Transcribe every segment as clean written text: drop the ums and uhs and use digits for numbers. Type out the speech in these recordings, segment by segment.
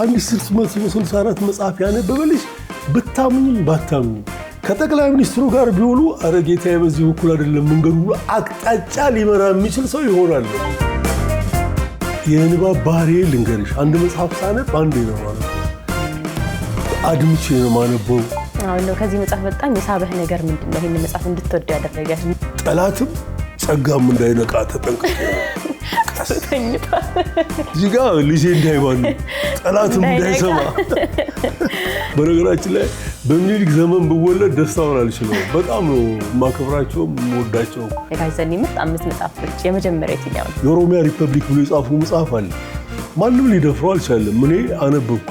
1664 መጽሐፍ ያነበበልሽ ብታምኝም ባታምኝም ከጠቅላይ ሚኒስትሩ ጋር ቢውሉ አረ ጌታዬ በዚህ በኩል አይደለም መንገዱ አቅጣጫ ሊመራ የሚችል ሰው ይሆናል። የንባብ ባህሪ ልንገርሽ፣ አንድ መጽሐፍ ሳነብ አንዴ ነው ማለት ነው። አድምጬ ነው ማነበው። አሁን ነው ከዚህ መጽሐፍ በጣም የሳበህ ነገር ምንድነው? ይሄን መጽሐፍ እንድትወደው ያደረገህ? ጠላትም ጸጋም እንዳይነቃ ተጠንቀቅ። እዚህ ጋር ልጄ እንዳይባሉ ጠላትም እንዳይሰማ። በነገራችን ላይ በምኒልክ ዘመን ብወለድ ደስታውን አልችልም። በጣም ነው የማከብራቸው የምወዳቸው። የጋሽ ዘኒ ምርጥ 5 መጽሐፎች የመጀመሪያ የትኛው ነው? የኦሮሚያ ሪፐብሊክ ብሎ የጻፉ መጽሐፍ አለ። ማንም ሊደፍረው አልቻለም። እኔ አነበብኩ።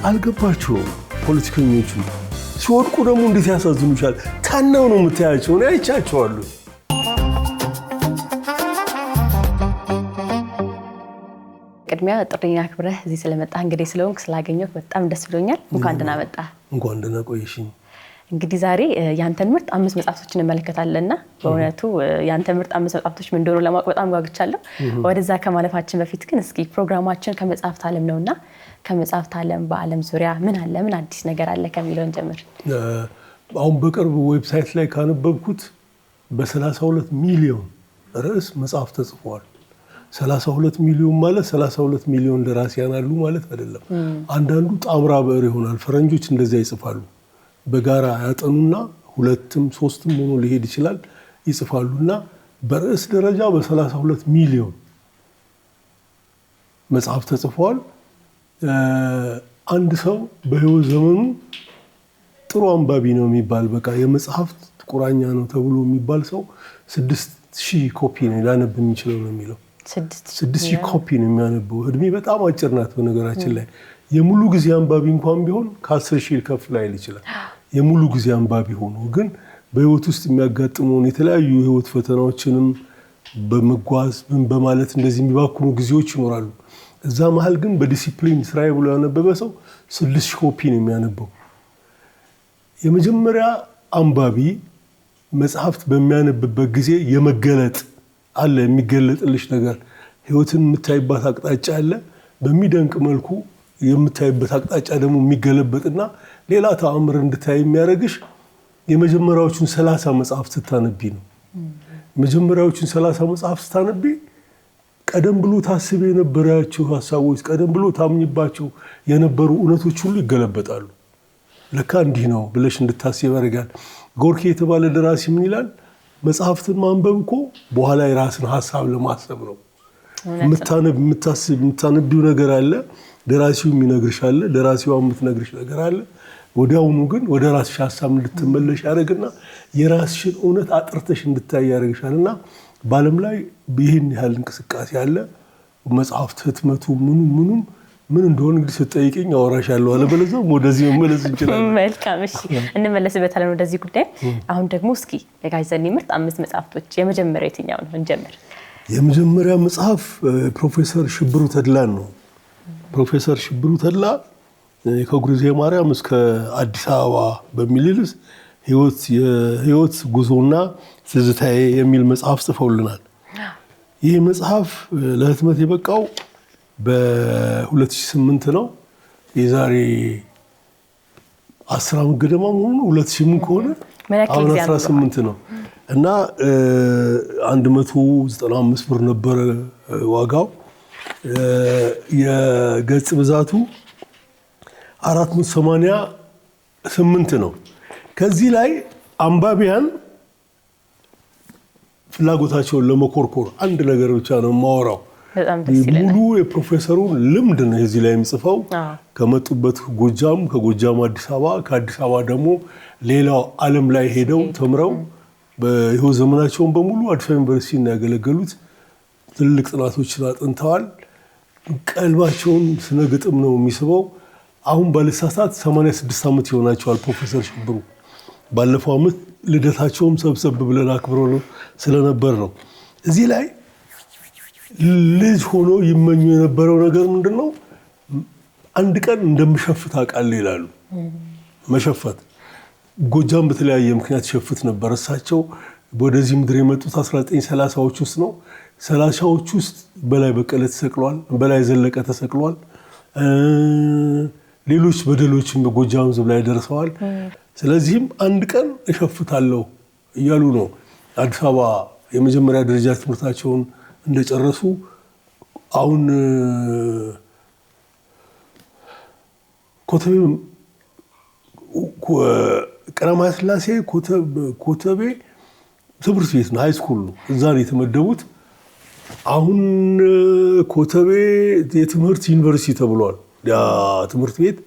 አልገባቸውም ፖለቲከኞቹ። ሲወድቁ ደግሞ እንዴት ያሳዝኑሻል። ታናው ነው የምታያቸው። እኔ አይቻቸዋለሁ። ቅድሚያ ጥሪና አክብረህ እዚህ ስለመጣህ እንግዲህ ስለሆንክ ስላገኘሁህ በጣም ደስ ብሎኛል። እንኳን ደህና መጣህ። እንኳን ደህና ቆየሽኝ። እንግዲህ ዛሬ ያንተን ምርጥ 5 መጽሐፍቶችን እንመለከታለንና በእውነቱ ያንተ ምርጥ 5 መጽሐፍቶች ምን እንደሆኑ ለማወቅ በጣም ጓጉቻለሁ። ወደዛ ከማለፋችን በፊት ግን እስኪ ፕሮግራማችን ከመጽሐፍት ዓለም ነውና ከመጽሐፍት ዓለም በዓለም ዙሪያ ምን አለ፣ ምን አዲስ ነገር አለ ከሚለውን ጀምር። አሁን በቅርብ ዌብሳይት ላይ ካነበብኩት በ32 ሚሊዮን ርዕስ መጽሐፍ ተጽፏል። 32 ሚሊዮን ማለት 32 ሚሊዮን ደራሲያን አሉ ማለት አይደለም። አንዳንዱ ጣምራ ብዕር ይሆናል። ፈረንጆች እንደዚያ ይጽፋሉ። በጋራ ያጠኑና 2ም 3ም ሆኖ ሊሄድ ይችላል ይጽፋሉና በርዕስ ደረጃ በ32 ሚሊዮን መጽሐፍ ተጽፏል። አንድ ሰው በህይወት ዘመኑ ጥሩ አንባቢ ነው የሚባል በቃ የመጽሐፍት ቁራኛ ነው ተብሎ የሚባል ሰው 6000 ኮፒ ነው ሊያነብ የሚችለው ነው የሚለው። 6000 ኮፒ ነው የሚያነበው። እድሜ በጣም አጭር ናት። በነገራችን ላይ የሙሉ ጊዜ አንባቢ እንኳን ቢሆን ከ10,000 ከፍ ላይል ይችላል። የሙሉ ጊዜ አንባቢ ሆኖ ግን በህይወት ውስጥ የሚያጋጥመውን የተለያዩ የህይወት ፈተናዎችንም በመጓዝ ምን በማለት እንደዚህ የሚባክኑ ጊዜዎች ይኖራሉ። እዛ መሃል ግን በዲሲፕሊን ስራዬ ብሎ ያነበበ ሰው 6000 ኮፒ ነው የሚያነበው። የመጀመሪያ አንባቢ መጽሐፍት በሚያነብበት ጊዜ የመገለጥ አለ። የሚገለጥልሽ ነገር ህይወትን የምታይባት አቅጣጫ አለ። በሚደንቅ መልኩ የምታይበት አቅጣጫ ደግሞ የሚገለበጥና ሌላ ተአምር እንድታይ የሚያደርግሽ የመጀመሪያዎቹን 30 መጽሐፍት ስታነቢ ነው። የመጀመሪያዎቹን 30 መጽሐፍት ስታነቢ ቀደም ብሎ ታስብ የነበራቸው ሀሳቦች፣ ቀደም ብሎ ታምኝባቸው የነበሩ እውነቶች ሁሉ ይገለበጣሉ። ለካ እንዲህ ነው ብለሽ እንድታስብ ያደርጋል። ጎርኪ የተባለ ደራሲ ምን ይላል? መጽሐፍትን ማንበብ እኮ በኋላ የራስን ሀሳብ ለማሰብ ነው። የምታነቢው ነገር አለ፣ ደራሲው የሚነግርሽ አለ፣ ደራሲዋ የምትነግርሽ ነገር አለ። ወዲያውኑ ግን ወደ ራስሽ ሀሳብ እንድትመለሽ ያደርግና የራስሽን እውነት አጥርተሽ እንድታይ ያደርግሻልና በዓለም ላይ ይህን ያህል እንቅስቃሴ አለ። መጽሐፍት ህትመቱ ምኑም ምን እንደሆነ እንግዲህ ስትጠይቀኝ አወራሻለሁ። አለበለዚያ ወደዚህ መመለስ እንችላለን። መልካም፣ እሺ እንመለስበታለን ወደዚህ ጉዳይ። አሁን ደግሞ እስኪ የጋሽ ዘኒ ምርጥ 5 መጽሐፍቶች የመጀመሪያ የትኛው ነው እንጀምር? የመጀመሪያ መጽሐፍ ፕሮፌሰር ሽብሩ ተድላን ነው። ፕሮፌሰር ሽብሩ ተድላ ከጉርዜ ማርያም እስከ አዲስ አበባ በሚል ርዕስ የህይወት ጉዞና ትዝታዬ የሚል መጽሐፍ ጽፈውልናል። ይህ መጽሐፍ ለህትመት የበቃው በ2008 ነው። የዛሬ 10 ዓመት ገደማ መሆኑ 2008 ከሆነ አሁን 18 ነው እና 195 ብር ነበረ ዋጋው። የገጽ ብዛቱ 488 ነው። ከዚህ ላይ አንባቢያን ፍላጎታቸውን ለመኮርኮር አንድ ነገር ብቻ ነው የማወራው። ሙሉ የፕሮፌሰሩን ልምድ ነው እዚህ ላይ የሚጽፈው። ከመጡበት ጎጃም፣ ከጎጃም አዲስ አበባ፣ ከአዲስ አበባ ደግሞ ሌላው ዓለም ላይ ሄደው ተምረው በህይወት ዘመናቸውን በሙሉ አዲስ አበባ ዩኒቨርሲቲ ነው ያገለገሉት። ትልልቅ ጥናቶችን አጥንተዋል። ቀልባቸውን ስነ ግጥም ነው የሚስበው። አሁን ባለሳሳት 86 ዓመት ይሆናቸዋል ፕሮፌሰር ሽብሩ። ባለፈው ዓመት ልደታቸውም ሰብሰብ ብለን አክብረው ስለነበር ነው። እዚህ ላይ ልጅ ሆኖ ይመኙ የነበረው ነገር ምንድነው? አንድ ቀን እንደምሸፍት አውቃለሁ ይላሉ። መሸፈት ጎጃም በተለያየ ምክንያት ሸፍት ነበር። እሳቸው ወደዚህ ምድር የመጡት 1930ዎች ውስጥ ነው። 30ዎች ውስጥ በላይ በቀለ ተሰቅሏል፣ በላይ ዘለቀ ተሰቅሏል፣ ሌሎች በደሎችን በጎጃም ሕዝብ ላይ ደርሰዋል። ስለዚህም አንድ ቀን እሸፍታለሁ እያሉ ነው አዲስ አበባ የመጀመሪያ ደረጃ ትምህርታቸውን እንደጨረሱ አሁን ኮተቤ ቀዳማዊ ሥላሴ ኮተቤ ትምህርት ቤት ነው፣ ሃይስኩል ነው። እዛ ነው የተመደቡት። አሁን ኮተቤ የትምህርት ዩኒቨርሲቲ ተብሏል። ያ ትምህርት ቤት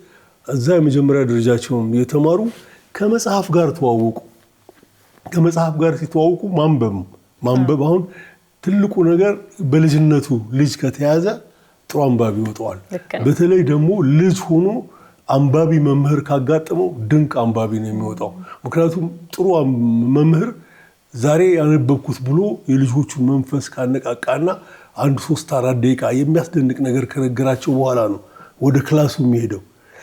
እዛ የመጀመሪያ ደረጃቸውን የተማሩ ከመጽሐፍ ጋር ተዋወቁ። ከመጽሐፍ ጋር ሲተዋወቁ ማንበብ አሁን ትልቁ ነገር በልጅነቱ ልጅ ከተያዘ ጥሩ አንባቢ ይወጣዋል። በተለይ ደግሞ ልጅ ሆኖ አንባቢ መምህር ካጋጠመው ድንቅ አንባቢ ነው የሚወጣው። ምክንያቱም ጥሩ መምህር ዛሬ ያነበብኩት ብሎ የልጆቹን መንፈስ ካነቃቃና 1-3-4 ደቂቃ የሚያስደንቅ ነገር ከነገራቸው በኋላ ነው ወደ ክላሱ የሚሄደው።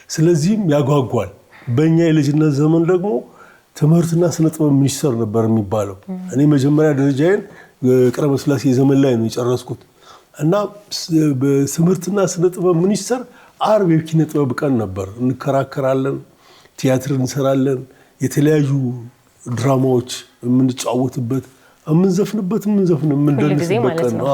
ስለዚህም ያጓጓል። በእኛ የልጅነት ዘመን ደግሞ ትምህርትና ስነ ጥበብ ሚኒስቴር ነበር የሚባለው። እኔ መጀመሪያ ደረጃዬን ቀዳማዊ ሥላሴ ዘመን ላይ ነው የጨረስኩት እና በትምህርትና ስነ ጥበብ ሚኒስቴር ዓርብ የኪነ ጥበብ ቀን ነበር። እንከራከራለን፣ ቲያትር እንሰራለን፣ የተለያዩ ድራማዎች የምንጫወትበት፣ የምንደንስበት ቀን ነው።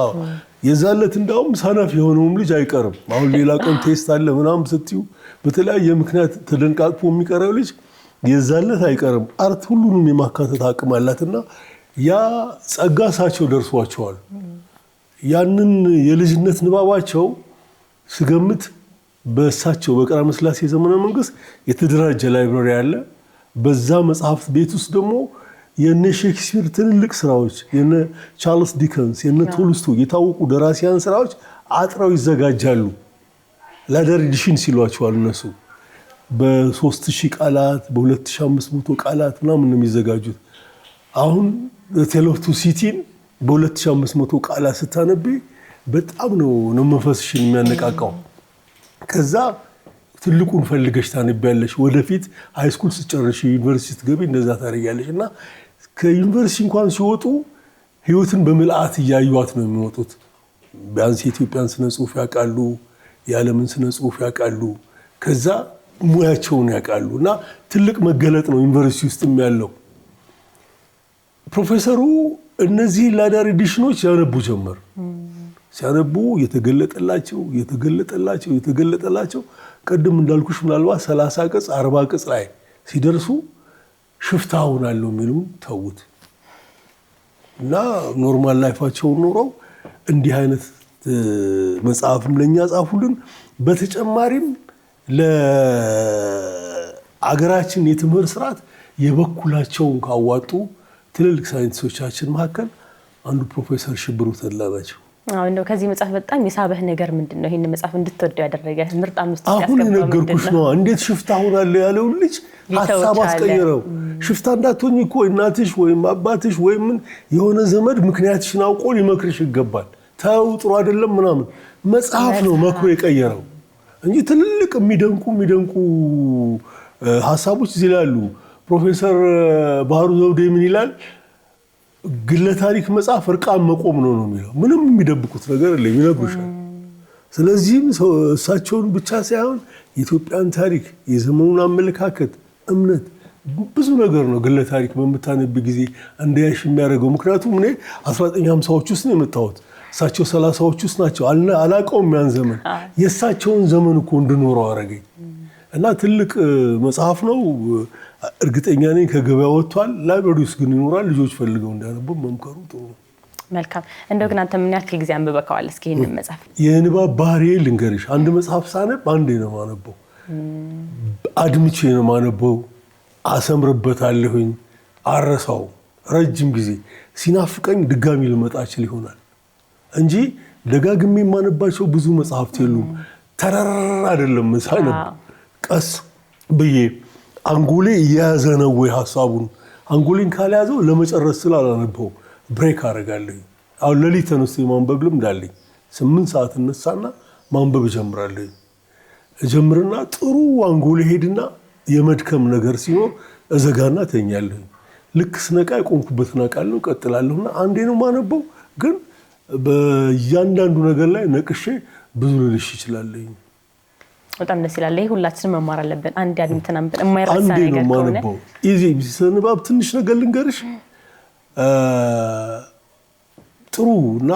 የዛለት እንዳውም ሰነፍ የሆነውም ልጅ አይቀርም። አሁን ሌላ ቀን ቴስት አለ ምናምን ስትዩ በተለያየ ምክንያት ተደንቃቅፎ የሚቀረው ልጅ የዛለት አይቀርም። አርት ሁሉንም የማካተት አቅም አላትና ያ ጸጋ እሳቸው ደርሷቸዋል። ያንን የልጅነት ንባባቸው ስገምት በእሳቸው በቀዳማዊ ሥላሴ ዘመነ መንግስት የተደራጀ ላይብረሪ አለ። በዛ መጽሐፍት ቤት ውስጥ ደግሞ የነ ሼክስፒር ትልልቅ ስራዎች፣ የነ ቻርልስ ዲከንስ፣ የነ ቶልስቶይ የታወቁ ደራሲያን ስራዎች አጥረው ይዘጋጃሉ። ላደር ኤዲሽን ሲሏቸዋል እነሱ። በ3000 ቃላት በ2500 ቃላት ምናምን ነው የሚዘጋጁት። አሁን ቴል ኦፍ ቱ ሲቲን በ2500 ቃላት ስታነቢ በጣም ነው መንፈስሽን የሚያነቃቃው። ከዛ ትልቁን ፈልገሽ ታነቢያለሽ። ወደፊት ሃይስኩል ስትጨርሺ ዩኒቨርሲቲ ስትገቢ እንደዛ ታደርጊያለሽ እና ከዩኒቨርሲቲ እንኳን ሲወጡ ህይወትን በምልአት እያዩዋት ነው የሚወጡት። ቢያንስ የኢትዮጵያን ስነ ጽሁፍ ያውቃሉ፣ የዓለምን ስነ ጽሁፍ ያውቃሉ፣ ከዛ ሙያቸውን ያውቃሉ እና ትልቅ መገለጥ ነው ዩኒቨርሲቲ ውስጥም ያለው። ፕሮፌሰሩ እነዚህ ላዳር ኤዲሽኖች ያነቡ ጀመር። ሲያነቡ የተገለጠላቸው ቅድም እንዳልኩሽ ምናልባት 30 ቅጽ 40 ቅጽ ላይ ሲደርሱ ሽፍታ ሆናለሁ የሚሉም ተውት እና ኖርማል ላይፋቸውን ኖረው እንዲህ አይነት መጽሐፍም ለኛ ጻፉልን። በተጨማሪም ለአገራችን የትምህርት ስርዓት የበኩላቸውን ካዋጡ ትልልቅ ሳይንቲስቶቻችን መካከል አንዱ ፕሮፌሰር ሽብሩ ተድላ ናቸው። አሁን ነው ከዚህ መጽሐፍ በጣም የሳበህ ነገር ምንድነው? ይሄን መጽሐፍ እንድትወደው ያደረገ ምርጥ 5 ያስቀምጠው አሁን ነገርኩሽ ነው። እንዴት ሽፍታ ሆናለሁ ያለው ልጅ ሐሳብ አስቀየረው። ሽፍታ እንዳትሆኝ እኮ እናትሽ ወይም አባትሽ ወይም የሆነ ዘመድ ምክንያትሽን አውቆ ሊመክርሽ ይገባል። ተው ጥሩ አይደለም ምናምን መጽሐፍ ነው መክሮ የቀየረው እንጂ ትልልቅ የሚደንቁ ሐሳቦች እዚህ ላይ አሉ። ፕሮፌሰር ባህሩ ዘውዴ ምን ይላል? ግለ ታሪክ መጽሐፍ እርቃን መቆም ነው የሚለው። ምንም የሚደብቁት ነገር የለም፣ ይነግሩሻል። ስለዚህም እሳቸውን ብቻ ሳይሆን የኢትዮጵያን ታሪክ፣ የዘመኑን አመለካከት፣ እምነት ብዙ ነገር ነው ግለ ታሪክ በምታነብ ጊዜ እንዳያሽ የሚያደርገው። ምክንያቱም እኔ 1950ዎች ውስጥ ነው የመጣሁት፣ እሳቸው 30ዎች ውስጥ ናቸው። አላውቀውም ያን ዘመን። የእሳቸውን ዘመን እኮ እንድኖረው አደረገኝ እና ትልቅ መጽሐፍ ነው። እርግጠኛ ነኝ ከገበያ ወጥቷል። ላይብረሪ ውስጥ ግን ይኖራል። ልጆች ፈልገው እንዲያነቡ መምከሩ ጥሩ ነው። መልካም። እንደው ግን አንተ ምን ያክል ጊዜ አንብበከዋል? እስኪ ይሄንን መጽሐፍ የንባብ ባህሪ ልንገርሽ። አንድ መጽሐፍ ሳነብ አንዴ ነው የማነበው፣ አድምቼ ነው የማነበው፣ አሰምርበታለሁኝ፣ አረሳው። ረጅም ጊዜ ሲናፍቀኝ ድጋሚ ልመጣ እችል ይሆናል እንጂ ደጋግሜ የማነባቸው ብዙ መጽሐፍት የሉም። ተራራ አይደለም ሳነብ፣ ቀስ ብዬ አንጎሌ እየያዘ ነው ወይ ሐሳቡን። አንጎሌን ካልያዘው ለመጨረስ ስላላነበው ብሬክ አደርጋለሁ። አሁን ሌሊት ተነስቶ የማንበብ ልምድ አለኝ። 8 ሰዓት እነሳና ማንበብ እጀምርና ጥሩ አንጎሌ ሄድና የመድከም ነገር ሲኖር እዘጋና ተኛለሁ። ልክ ስነቃ የቆምኩበትን አውቃለሁ፣ ቀጥላለሁና አንዴ ነው የማነበው። ግን በእያንዳንዱ ነገር ላይ ነቅሼ ብዙ ልልሽ ይችላለሁ። በጣም ደስ ይላል። ይሄ ሁላችንም መማር አለብን። አንድ ያድምተናም የማይረሳ ነገር ከሆነ ኢዚ ስንባብ ትንሽ ነገር ልንገርሽ ጥሩና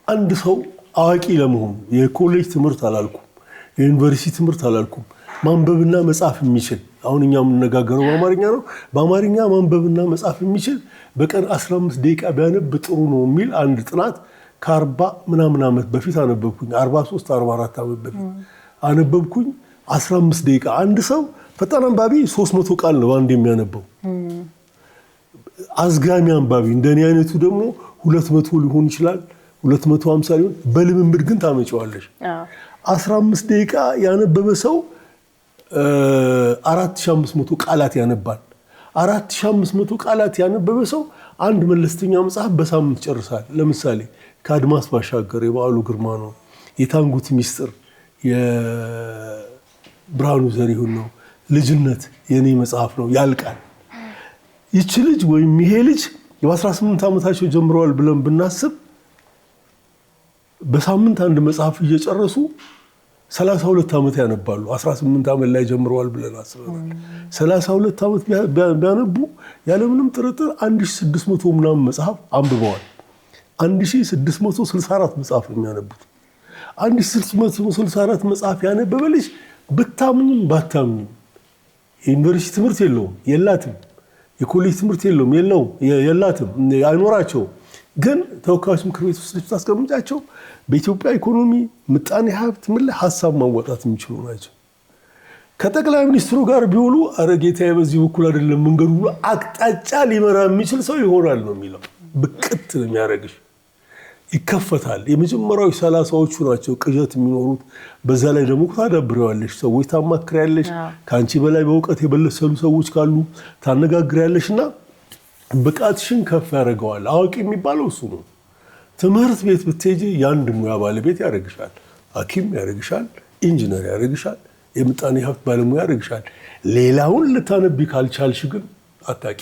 አንድ ሰው አዋቂ ለመሆን የኮሌጅ ትምህርት አላልኩም፣ የዩኒቨርሲቲ ትምህርት አላልኩም፣ ማንበብና መጻፍ የሚችል አሁን እኛ የምንነጋገረው በአማርኛ ነው። በአማርኛ ማንበብና መጻፍ የሚችል በቀን 15 ደቂቃ ቢያነብ ጥሩ ነው የሚል አንድ ጥናት ከ40 ምናምን ዓመት በፊት አነበብኩኝ። 43 44 ዓመት በፊት አነበብኩኝ። 15 ደቂቃ አንድ ሰው ፈጣን አንባቢ 300 ቃል ነው አንድ የሚያነበው። አዝጋሚ አንባቢ እንደኔ አይነቱ ደግሞ 200 ሊሆን ይችላል፣ 250 ሊሆን። በልምምድ ግን ታመጪዋለሽ። 15 ደቂቃ ያነበበ ሰው 4500 ቃላት ያነባል። 4500 ቃላት ያነበበ ሰው አንድ መለስተኛ መጽሐፍ በሳምንት ይጨርሳል። ለምሳሌ ከአድማስ ባሻገር የበዓሉ ግርማ ነው፣ የታንጉት ሚስጥር የብርሃኑ ዘሪሁን ነው፣ ልጅነት የኔ መጽሐፍ ነው፣ ያልቃል። ይቺ ልጅ ወይም ይሄ ልጅ በ18 ዓመታቸው ጀምረዋል ብለን ብናስብ በሳምንት አንድ መጽሐፍ እየጨረሱ 32 ዓመት ያነባሉ። 18 ዓመት ላይ ጀምረዋል ብለን አስበናል። 32 ዓመት ቢያነቡ ያለምንም ጥርጥር 1600 ምናምን መጽሐፍ አንብበዋል። 1664 መጽሐፍ ነው የሚያነቡት። 1664 መጽሐፍ ያነበበ ልጅ ብታምኑም ባታምኑም የዩኒቨርሲቲ ትምህርት የለውም፣ የላትም። የኮሌጅ ትምህርት የለውም፣ የላትም፣ አይኖራቸውም። ግን ተወካዮች ምክር ቤት ውስጥ ታስቀምጫቸው በኢትዮጵያ ኢኮኖሚ ምጣኔ ሀብት ምን ላይ ሀሳብ ማዋጣት የሚችሉ ናቸው። ከጠቅላይ ሚኒስትሩ ጋር ቢውሉ ኧረ ጌታዬ በዚህ በኩል አይደለም መንገዱ ብሎ አቅጣጫ ሊመራ የሚችል ሰው ይሆናል ነው የሚለው። ብቅት ነው የሚያደርግሽ፣ ይከፈታል። የመጀመሪያው 30ዎቹ ናቸው ቅዠት የሚኖሩት። በዛ ላይ ደግሞ ታዳብሪዋለሽ፣ ሰዎች ታማክሪያለሽ። ከአንቺ በላይ በእውቀት የበለሰሉ ሰዎች ካሉ ታነጋግሪያለሽ እና ብቃትሽን ከፍ ያደርገዋል። አዋቂ የሚባለው እሱ ነው። ትምህርት ቤት ብትሄጂ የአንድ ሙያ ባለቤት ያደርግሻል። ሐኪም ያደርግሻል፣ ኢንጂነር ያደርግሻል፣ የምጣኔ ሀብት ባለሙያ ያደርግሻል። ሌላውን ልታነቢ ካልቻልሽ ግን አታቂ።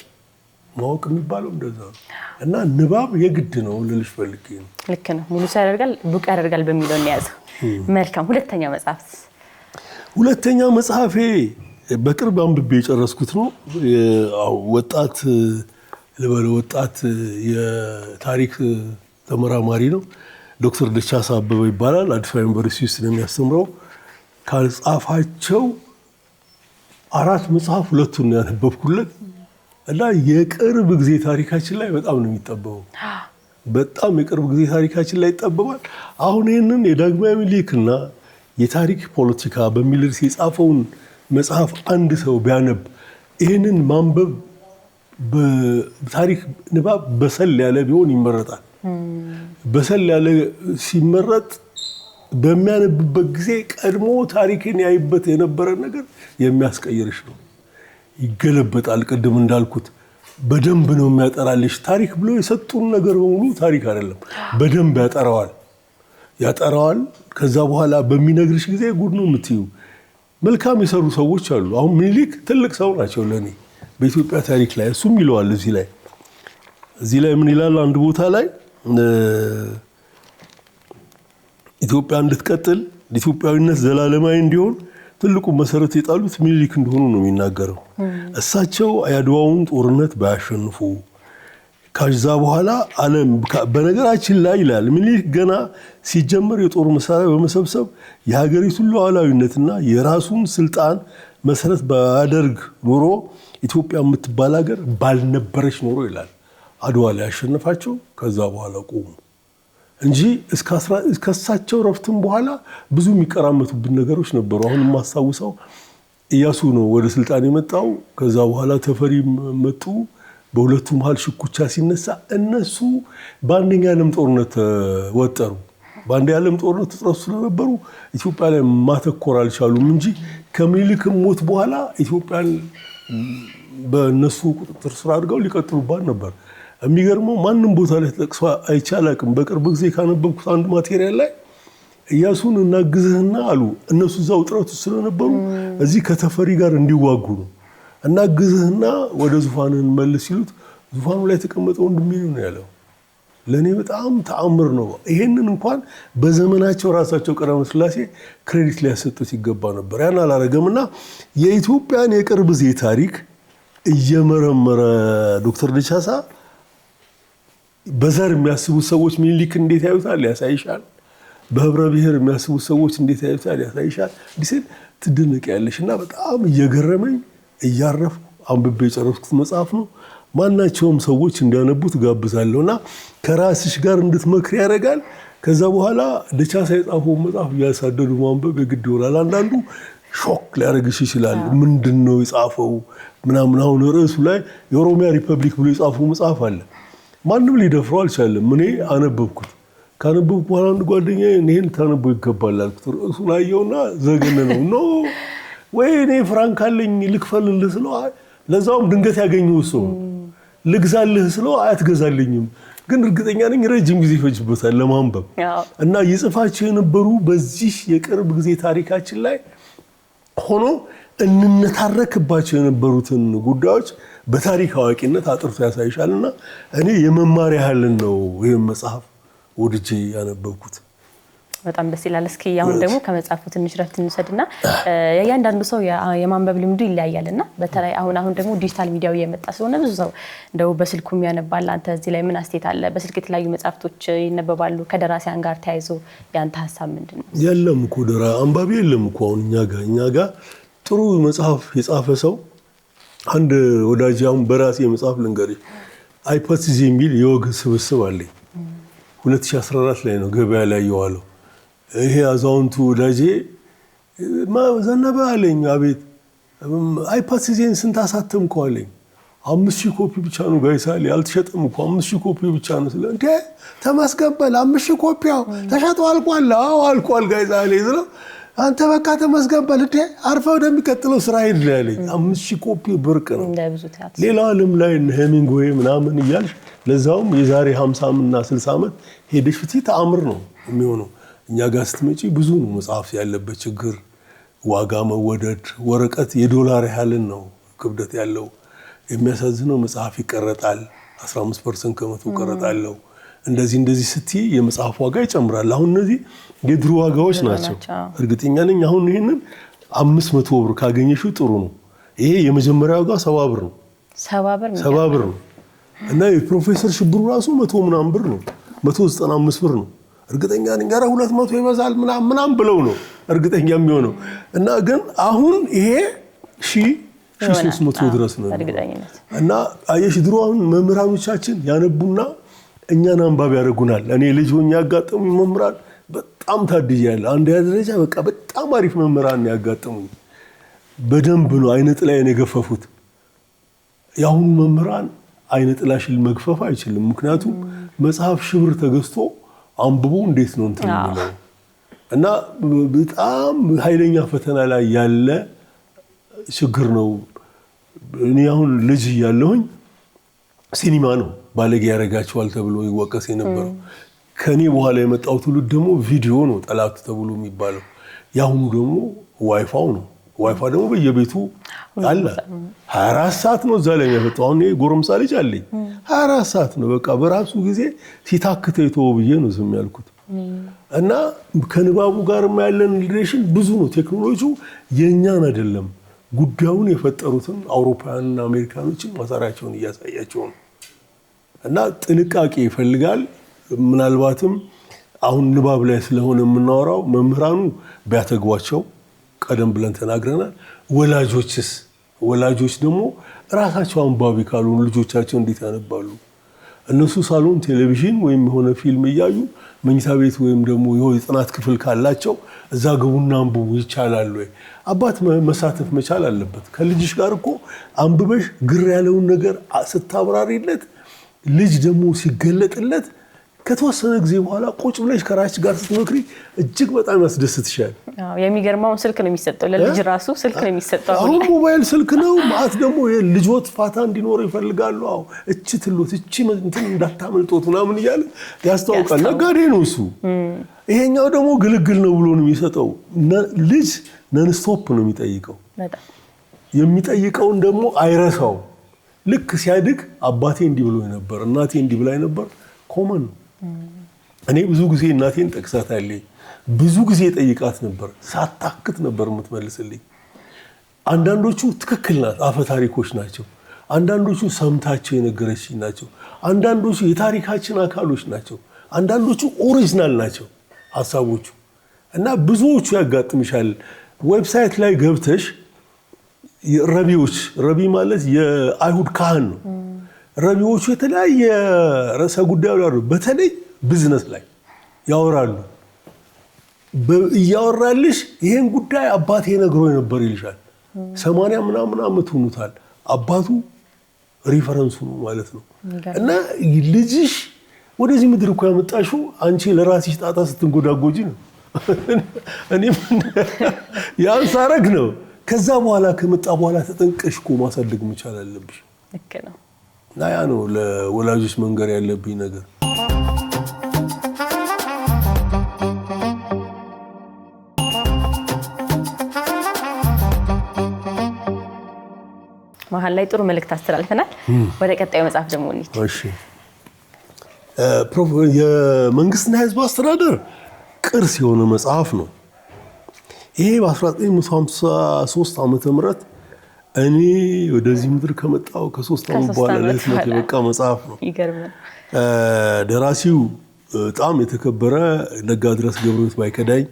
ማወቅ የሚባለው እንደዛ ነው እና ንባብ የግድ ነው ልልሽ ፈልጌ ነው። ልክ ነው። ሙሉ ሰው ያደርጋል፣ ብቁ ያደርጋል በሚለው እንያዘው። መልካም። ሁለተኛ መጽሐፌ በቅርብ አንብቤ የጨረስኩት ነው። ወጣት የታሪክ ተመራማሪ ነው። ዶክተር ደቻሳ አበበ ይባላል። አዲስ አበባ ዩኒቨርሲቲ ውስጥ ነው የሚያስተምረው። ከጻፋቸው 4 መጽሐፍ 2ቱን ነው ያነበብኩለት እና የቅርብ ጊዜ ታሪካችን ላይ በጣም ነው የሚጠበበው። በጣም የቅርብ ጊዜ ታሪካችን ላይ ይጠበባል። አሁን ይህንን የዳግማዊ ምኒልክና የታሪክ ፖለቲካ በሚል ርዕስ የጻፈውን መጽሐፍ አንድ ሰው ቢያነብ ይህንን ማንበብ በታሪክ ንባብ በሰል ያለ ቢሆን ይመረጣል። በሰል ያለ ሲመረጥ በሚያነብበት ጊዜ ቀድሞ ታሪክን ያይበት የነበረ ነገር የሚያስቀይርሽ ነው። ይገለበጣል። ቅድም እንዳልኩት በደንብ ነው የሚያጠራልሽ። ታሪክ ብሎ የሰጡን ነገር በሙሉ ታሪክ አይደለም። በደንብ ያጠራዋል። ከዛ በኋላ በሚነግርሽ ጊዜ ጉድ ነው የምትዩ። መልካም የሰሩ ሰዎች አሉ። አሁን ምኒልክ ትልቅ ሰው ናቸው ለኔ በኢትዮጵያ ታሪክ ላይ። እሱም ይለዋል እዚህ ላይ ምን ይላል? አንድ ቦታ ላይ ኢትዮጵያ እንድትቀጥል ኢትዮጵያዊነት ዘላለማዊ እንዲሆን ትልቁ መሰረት የጣሉት ምኒልክ እንደሆኑ ነው የሚናገረው። እሳቸው የአድዋውን ጦርነት ባያሸንፉ ከዛ በኋላ ዓለም በነገራችን ላይ ይላል ምኒልክ ገና ሲጀመር የጦር መሳሪያ በመሰብሰብ የሀገሪቱን ሉዓላዊነትና የራሱን ስልጣን መሰረት ባያደርግ ኖሮ ኢትዮጵያ የምትባል ሀገር ባልነበረች ኖሮ ይላል። አድዋ ላይ ያሸነፋቸው ከዛ በኋላ ቆሙ እንጂ እስከሳቸው ረፍትም በኋላ ብዙ የሚቀራመቱብን ነገሮች ነበሩ። አሁን የማስታውሰው ኢያሱ ነው ወደ ስልጣን የመጣው። ከዛ በኋላ ተፈሪ መጡ። በሁለቱ መሃል ሽኩቻ ሲነሳ እነሱ በአንደኛ ዓለም ጦርነት ተወጠሩ። በአንደኛ ዓለም ጦርነት ተጥረሱ ስለነበሩ ኢትዮጵያ ላይ ማተኮር አልቻሉም እንጂ ከምኒልክ ሞት በኋላ ኢትዮጵያን በእነሱ ቁጥጥር ስር አድርገው ሊቀጥሉባት ነበር። የሚገርመው ማንም ቦታ ላይ ተጠቅሶ አይቻላቅም። በቅርብ ጊዜ ካነበብኩት አንድ ማቴሪያል ላይ ኢያሱን እናግዝህና አሉ። እነሱ እዛው ጥረቱ ስለነበሩ እዚህ ከተፈሪ ጋር እንዲዋጉ ነው። እናግዝህና ወደ ዙፋንህን መልስ ሲሉት ዙፋኑ ላይ የተቀመጠው ወንድሜ ነው ያለው። ለእኔ በጣም ተአምር ነው። ይሄንን እንኳን በዘመናቸው ራሳቸው ቀዳማዊ ሥላሴ ክሬዲት ሊያሰጡት ይገባ ነበር። ያን አላረገምና የኢትዮጵያን የቅርብ ጊዜ ታሪክ እየመረመረ ዶክተር ደቻሳ በዘር የሚያስቡት ሰዎች ምኒልክ እንዴት ያዩታል ያሳይሻል። በህብረ ብሔር የሚያስቡት ሰዎች እንዴት ያዩታል ያሳይሻል። ዲሴት ትደነቂያለሽ። እና በጣም እየገረመኝ እያረፍኩ አንብቤ የጨረስኩት መጽሐፍ ነው። ማናቸውም ሰዎች እንዲያነቡት ጋብዛለሁ እና ከራስሽ ጋር እንድትመክሪ ያደርጋል። ከዛ በኋላ ደቻሳ የጻፈውን መጽሐፍ እያሳደዱ ማንበብ የግድ ይሆናል። አንዳንዱ ሾክ ሊያደርግሽ ይችላል። ምንድን ነው የጻፈው ምናምን። አሁን ርዕሱ ላይ የኦሮሚያ ሪፐብሊክ ብሎ የጻፈው መጽሐፍ አለ። ማንም ሊደፍረው አልቻለም። እኔ አነበብኩት። ካነበብኩ በኋላ አንድ ጓደኛዬ ይሄን ታነበው ይገባል አልኩት። ርዕሱን አየውና ዘገነነው። ኖ ወይ እኔ ፍራንክ አለኝ ልክፈልልህ ስለው ለዛውም ድንገት ያገኘው ሰው ልግዛልህ ስለው አትገዛልኝም፣ ግን እርግጠኛ ነኝ ረጅም ጊዜ ይፈጅበታል ለማንበብ እና ይጽፋቸው የነበሩ በዚህ የቅርብ ጊዜ ታሪካችን ላይ ሆኖ እንነታረክባቸው የነበሩትን ጉዳዮች በታሪክ አዋቂነት አጥርቶ ያሳይሻልና እኔ የመማር ያህልን ነው ይህን መጽሐፍ ወድጄ ያነበብኩት። በጣም ደስ ይላል። እስኪ አሁን ደግሞ ከመጽሐፉ ትንሽ ረፍት እንውሰድና እያንዳንዱ ሰው የማንበብ ልምዱ ይለያያልና በተለይ አሁን ደግሞ ዲጂታል ሚዲያው እየመጣ ስለሆነ ብዙ ሰው እንደው በስልኩ የሚያነባል። አንተ እዚህ ላይ ምን አስተያየት አለ? በስልክ የተለያዩ መጽሐፍቶች ይነበባሉ። ከደራሲያን ጋር ተያይዞ ያንተ ሀሳብ ምንድን ነው? የለም እኮ አንባቢ የለም እኮ አሁን እኛ ጋር ጥሩ መጽሐፍ የጻፈ ሰው አንድ ወዳጅ አሁን በራሴ መጽሐፍ ልንገርሽ አይፓሲስ የሚል የወግ ስብስብ አለኝ። 2014 ላይ ነው ገበያ ላይ የዋለው። ይሄ አዛውንቱ ወዳጄ ዘነበ አለኝ። አቤት አይፓሲስን ስንት አሳተምከው አለኝ። 5000 ኮፒ ብቻ ነው ጋይሳሌ አልተሸጠም እኮ 5000 ኮፒ ብቻ ነው ስለ እንዴ ተመስገበል 5000 ኮፒው ተሸጦ አልቋል። አዎ አልቋል ጋይሳሌ ስለ አንተ በቃ ተመስገበል እንዴ አርፈው ወደሚቀጥለው ስራ ሄድ ያለኝ። 5000 ኮፒ ብርቅ ነው። ሌላው ዓለም ላይ ሄሚንግዌይ ምናምን እያልሽ ለዛውም የዛሬ 50 እና 60 ዓመት ሄደሽ ፍቲ ተአምር ነው የሚሆነው። እኛ ጋር ስትመጪ ብዙ ነው መጽሐፍ ያለበት ችግር፣ ዋጋ መወደድ፣ ወረቀት የዶላር ያህልን ነው ክብደት ያለው። የሚያሳዝነው መጽሐፍ ይቀረጣል 15% ከመቶ ቀረጣለው። እንደዚህ ስትይ የመጽሐፍ ዋጋ ይጨምራል። አሁን እነዚህ የድሮ ዋጋዎች ናቸው። እርግጠኛ ነኝ አሁን ይሄንን 500 ብር ካገኘሽው ጥሩ ነው። ይሄ የመጀመሪያ ዋጋ 70 ብር ነው። 70 ብር ነው እና የፕሮፌሰር ሽብሩ ራሱ 100 ምናምን ብር ነው። 195 ብር ነው። እርግጠኛ ነኝ 200 ይበዛል ምናምን ብለው ነው እርግጠኛ የሚሆነው እና ግን አሁን ይሄ 1300 ድረስ ነው እና አየሽ ድሮ አሁን መምህራኖቻችን ያነቡና እኛን አንባቢ ያደርጉናል። እኔ ልጅ ሆኜ ያጋጠሙኝ መምህራን በጣም ታድያለሁ። አንድ ደረጃ በቃ በጣም አሪፍ መምህራን ያጋጠሙኝ በደንብ ነው አይነ ጥላዬን የገፈፉት። ያሁኑ መምህራን አይነ ጥላሽን መግፈፍ አይችልም። ምክንያቱም መጽሐፍ ሽብር ተገዝቶ አንብቦ እንዴት ነው እንትን የሚለው እና በጣም ኃይለኛ ፈተና ላይ ያለ ችግር ነው። እኔ አሁን ልጅ እያለሁኝ ሲኒማ ነው ባለጌ ያደርጋቸዋል ተብሎ ይወቀስ የነበረው። ከኔ በኋላ የመጣው ትውልድ ደግሞ ቪዲዮ ነው ጠላቱ ተብሎ የሚባለው። ያሁኑ ደግሞ ዋይፋው ነው። ዋይፋ ደግሞ በየቤቱ አለ። 24 ሰዓት ነው እዛ ላይ የሚያፈጠው። አሁን ጎረምሳ ልጅ አለኝ 24 ሰዓት ነው በቃ በራሱ ጊዜ ሲታክተ የተወው ብዬ ነው ዝም ያልኩት። እና ከንባቡ ጋር ያለን ሪሌሽን ብዙ ነው። ቴክኖሎጂው የኛን አይደለም ጉዳዩን የፈጠሩትን አውሮፓውያንና አሜሪካኖችን ማሰራቸውን እያሳያቸው ነው። እና ጥንቃቄ ይፈልጋል። ምናልባትም አሁን ንባብ ላይ ስለሆነ የምናወራው መምህራኑ ቢያተግቧቸው ቀደም ብለን ተናግረናል። ወላጆች ደግሞ ራሳቸው አንባቢ ካልሆኑ ልጆቻቸው እንዴት ያነባሉ? እነሱ ሳሎን ቴሌቪዥን ወይም የሆነ ፊልም እያዩ መኝታ ቤት ወይም ደግሞ የጥናት ክፍል ካላቸው እዛ ግቡና አንብቡ ይቻላል ወይ? አባት መሳተፍ መቻል አለበት። ከልጅሽ ጋር እኮ አንብበሽ ግር ያለውን ነገር ስታብራሪለት ልጅ ደግሞ ሲገለጥለት ከተወሰነ ጊዜ በኋላ ቁጭ ብለሽ ከራስሽ ጋር ስትመክሪ እጅግ በጣም ያስደስትሻል። የሚገርመው ስልክ ነው የሚሰጠው ለልጅ ራሱ ስልክ ነው የሚሰጠው። አሁን ሞባይል ስልክ ነው ማለት ደግሞ ልጆት ፋታ እንዲኖር ይፈልጋሉ። አዎ እቺ ትሎት እቺ እንትን እንዳታመልጦት ምናምን እያለ ያስተዋውቃል። ነጋዴ ነው እሱ። ይሄኛው ደግሞ ግልግል ነው ብሎ ነው የሚሰጠው። ልጅ ነን ስቶፕ ነው የሚጠይቀው። የሚጠይቀውን ደግሞ አይረሳው። ልክ ሲያድግ አባቴ እንዲህ ብሎ ነበር እናቴ እንዲህ ብላኝ ነበር ኮመን ነው። እኔ ብዙ ጊዜ እናቴን ጠቅሳታለሁ። ብዙ ጊዜ ጠይቃት ነበር፣ ሳታክት ነበር የምትመልስልኝ። አንዳንዶቹ ትክክል ናት፣ አፈ ታሪኮች ናቸው። አንዳንዶቹ ሰምታቸው የነገረችኝ ናቸው። አንዳንዶቹ የታሪካችን አካሎች ናቸው። አንዳንዶቹ ኦሪጂናል ናቸው ሀሳቦቹ። እና ብዙዎቹ ያጋጥምሻል። ዌብሳይት ላይ ገብተሽ ረቢዎች፣ ረቢ ማለት የአይሁድ ካህን ነው። ረቢዎቹ የተለያየ ርዕሰ ጉዳይ ያሉ፣ በተለይ ቢዝነስ ላይ ያወራሉ። እያወራልሽ ይሄን ጉዳይ አባቴ ነግሮኝ ነበር ይልሻል። 80 ምናምን ዓመት ሆኖታል። አባቱ ሪፈረንሱ ነው ማለት ነው። እና ልጅሽ ወደዚህ ምድር እኮ ያመጣሽው አንቺ ለራስሽ ጣጣ ስትንጎዳጎጂ ነው። እኔም ያን ሳረግ ነው። ከዛ በኋላ ከመጣ በኋላ ተጠንቀሽ እኮ ማሳደግ መቻል አለብሽ። ልክ ነው። እና ያ ነው ለወላጆች መንገር ያለብኝ ነገር። መሀል ላይ ጥሩ መልእክት አስተላልፈናል። ወደ ቀጣዩ መጽሐፍ ደግሞ እንሂድ። እሺ። የመንግስትና የህዝብ አስተዳደር ቅርስ የሆነ መጽሐፍ ነው። ይሄ በ1953 ዓመተ ምህረት እኔ ወደዚህ ምድር ከመጣሁ ከ3 ዓመት በኋላ ለህትመት የበቃ መጽሐፍ ነው። ይገርማል። ደራሲው በጣም የተከበረ ነጋድረስ ገብረሕይወት ባይከዳኝ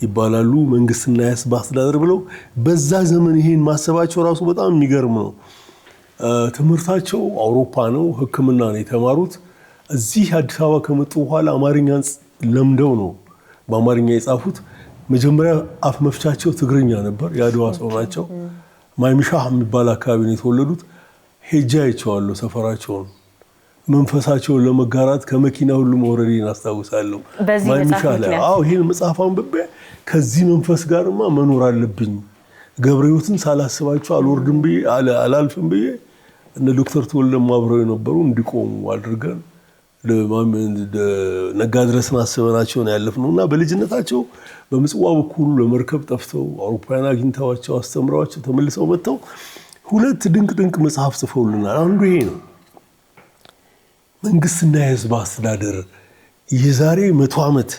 ይባላሉ። መንግስትና የህዝብ አስተዳደር ብለው በዛ ዘመን ይሄን ማሰባቸው ራሱ በጣም የሚገርም ነው። ትምህርታቸው አውሮፓ ነው። ሕክምና ነው የተማሩት። እዚህ አዲስ አበባ ከመጡ በኋላ አማርኛን ለምደው ነው በአማርኛ የጻፉት። መጀመሪያ አፍ መፍቻቸው ትግርኛ ነበር። የአድዋ ሰው ናቸው። ማይምሻህ የሚባል አካባቢ ነው የተወለዱት። ሄጄ አይቼዋለሁ ሰፈራቸውን። መንፈሳቸውን ለመጋራት ከመኪና ሁሉ መውረዴን አስታውሳለሁ። ማይምሻህ ላይ ይህን መጽሐፍ አንብቤ ከዚህ መንፈስ ጋርማ መኖር አለብኝ፣ ገብረሕይወትን ሳላስባቸው አልወርድም ብዬ አላልፍም ብዬ እነ ዶክተር ተወልደም አብረው የነበሩ እንዲቆሙ አድርገን ነጋድረስን አስበናቸው ነው ያለፍነው። እና በልጅነታቸው በምጽዋ በኩል ለመርከብ ጠፍተው አውሮፓውያን አግኝተዋቸው አስተምረዋቸው ተመልሰው መጥተው 2 ድንቅ መጽሐፍ ጽፈውልናል። አንዱ ይሄ ነው፣ መንግስትና የህዝብ አስተዳደር። የዛሬ 100 ዓመት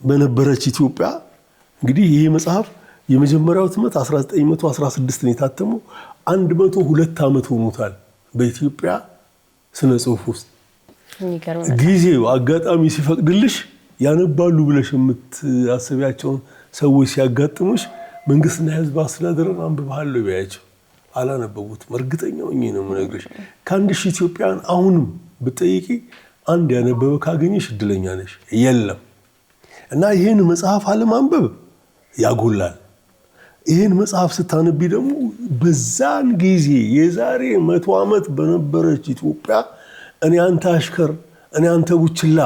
በነበረች ኢትዮጵያ እንግዲህ ይሄ መጽሐፍ የመጀመሪያው ህትመት 1916 ነው የታተመው። 102 ዓመት ሆኖታል በኢትዮጵያ ስነ ጽሁፍ ውስጥ። ጊዜው አጋጣሚ ሲፈቅድልሽ ያነባሉ ብለሽ የምታስቢያቸውን ሰዎች ሲያጋጥሙሽ መንግስትና የህዝብ አስተዳደርን አንብበሃል ቢያቸው አላነበቡትም። እርግጠኛ ሆኜ ነው የምነግርሽ። ከአንድ ሺህ ኢትዮጵያን አሁንም ብትጠይቂ አንድ ያነበበ ካገኘሽ እድለኛ ነሽ። የለም። እና ይህን መጽሐፍ አለማንበብ ያጎላል። ይህን መጽሐፍ ስታነቢ ደግሞ በዛን ጊዜ የዛሬ 100 ዓመት በነበረች ኢትዮጵያ እኔ አንተ አሽከር እኔ አንተ ቡችላ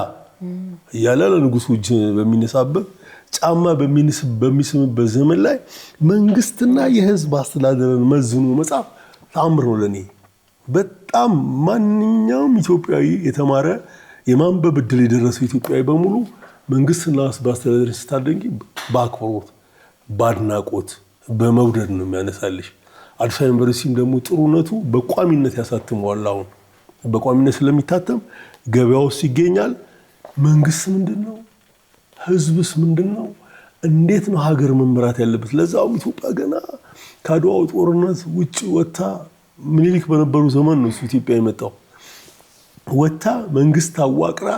እያለ ለንጉሱ እጅ በሚነሳበት ጫማ በሚስምበት ዘመን ላይ መንግስትና የህዝብ አስተዳደርን መዝኖ መጽሐፍ ተአምር ነው ለኔ። በጣም ማንኛውም ኢትዮጵያዊ የተማረ የማንበብ እድል የደረሰው ኢትዮጵያዊ በሙሉ መንግስትና የህዝብ አስተዳደርን ስታደንቂ በአክብሮት በአድናቆት በመውደድ ነው የሚያነሳልሽ። አዲስ አበባ ዩኒቨርሲቲም ደግሞ ጥሩነቱ በቋሚነት ያሳትመዋል። አሁን በቋሚነት ስለሚታተም ገበያ ውስጥ ይገኛል። መንግስት ምንድነው? ህዝብስ ምንድነው? እንዴት ነው ሀገር መምራት ያለበት? ለዛውም ኢትዮጵያ ገና ከአድዋው ጦርነት ውጭ ወጣ ምኒልክ በነበሩ ዘመን ነው ኢትዮጵያ የመጣው። ወጣ መንግስት አዋቅራ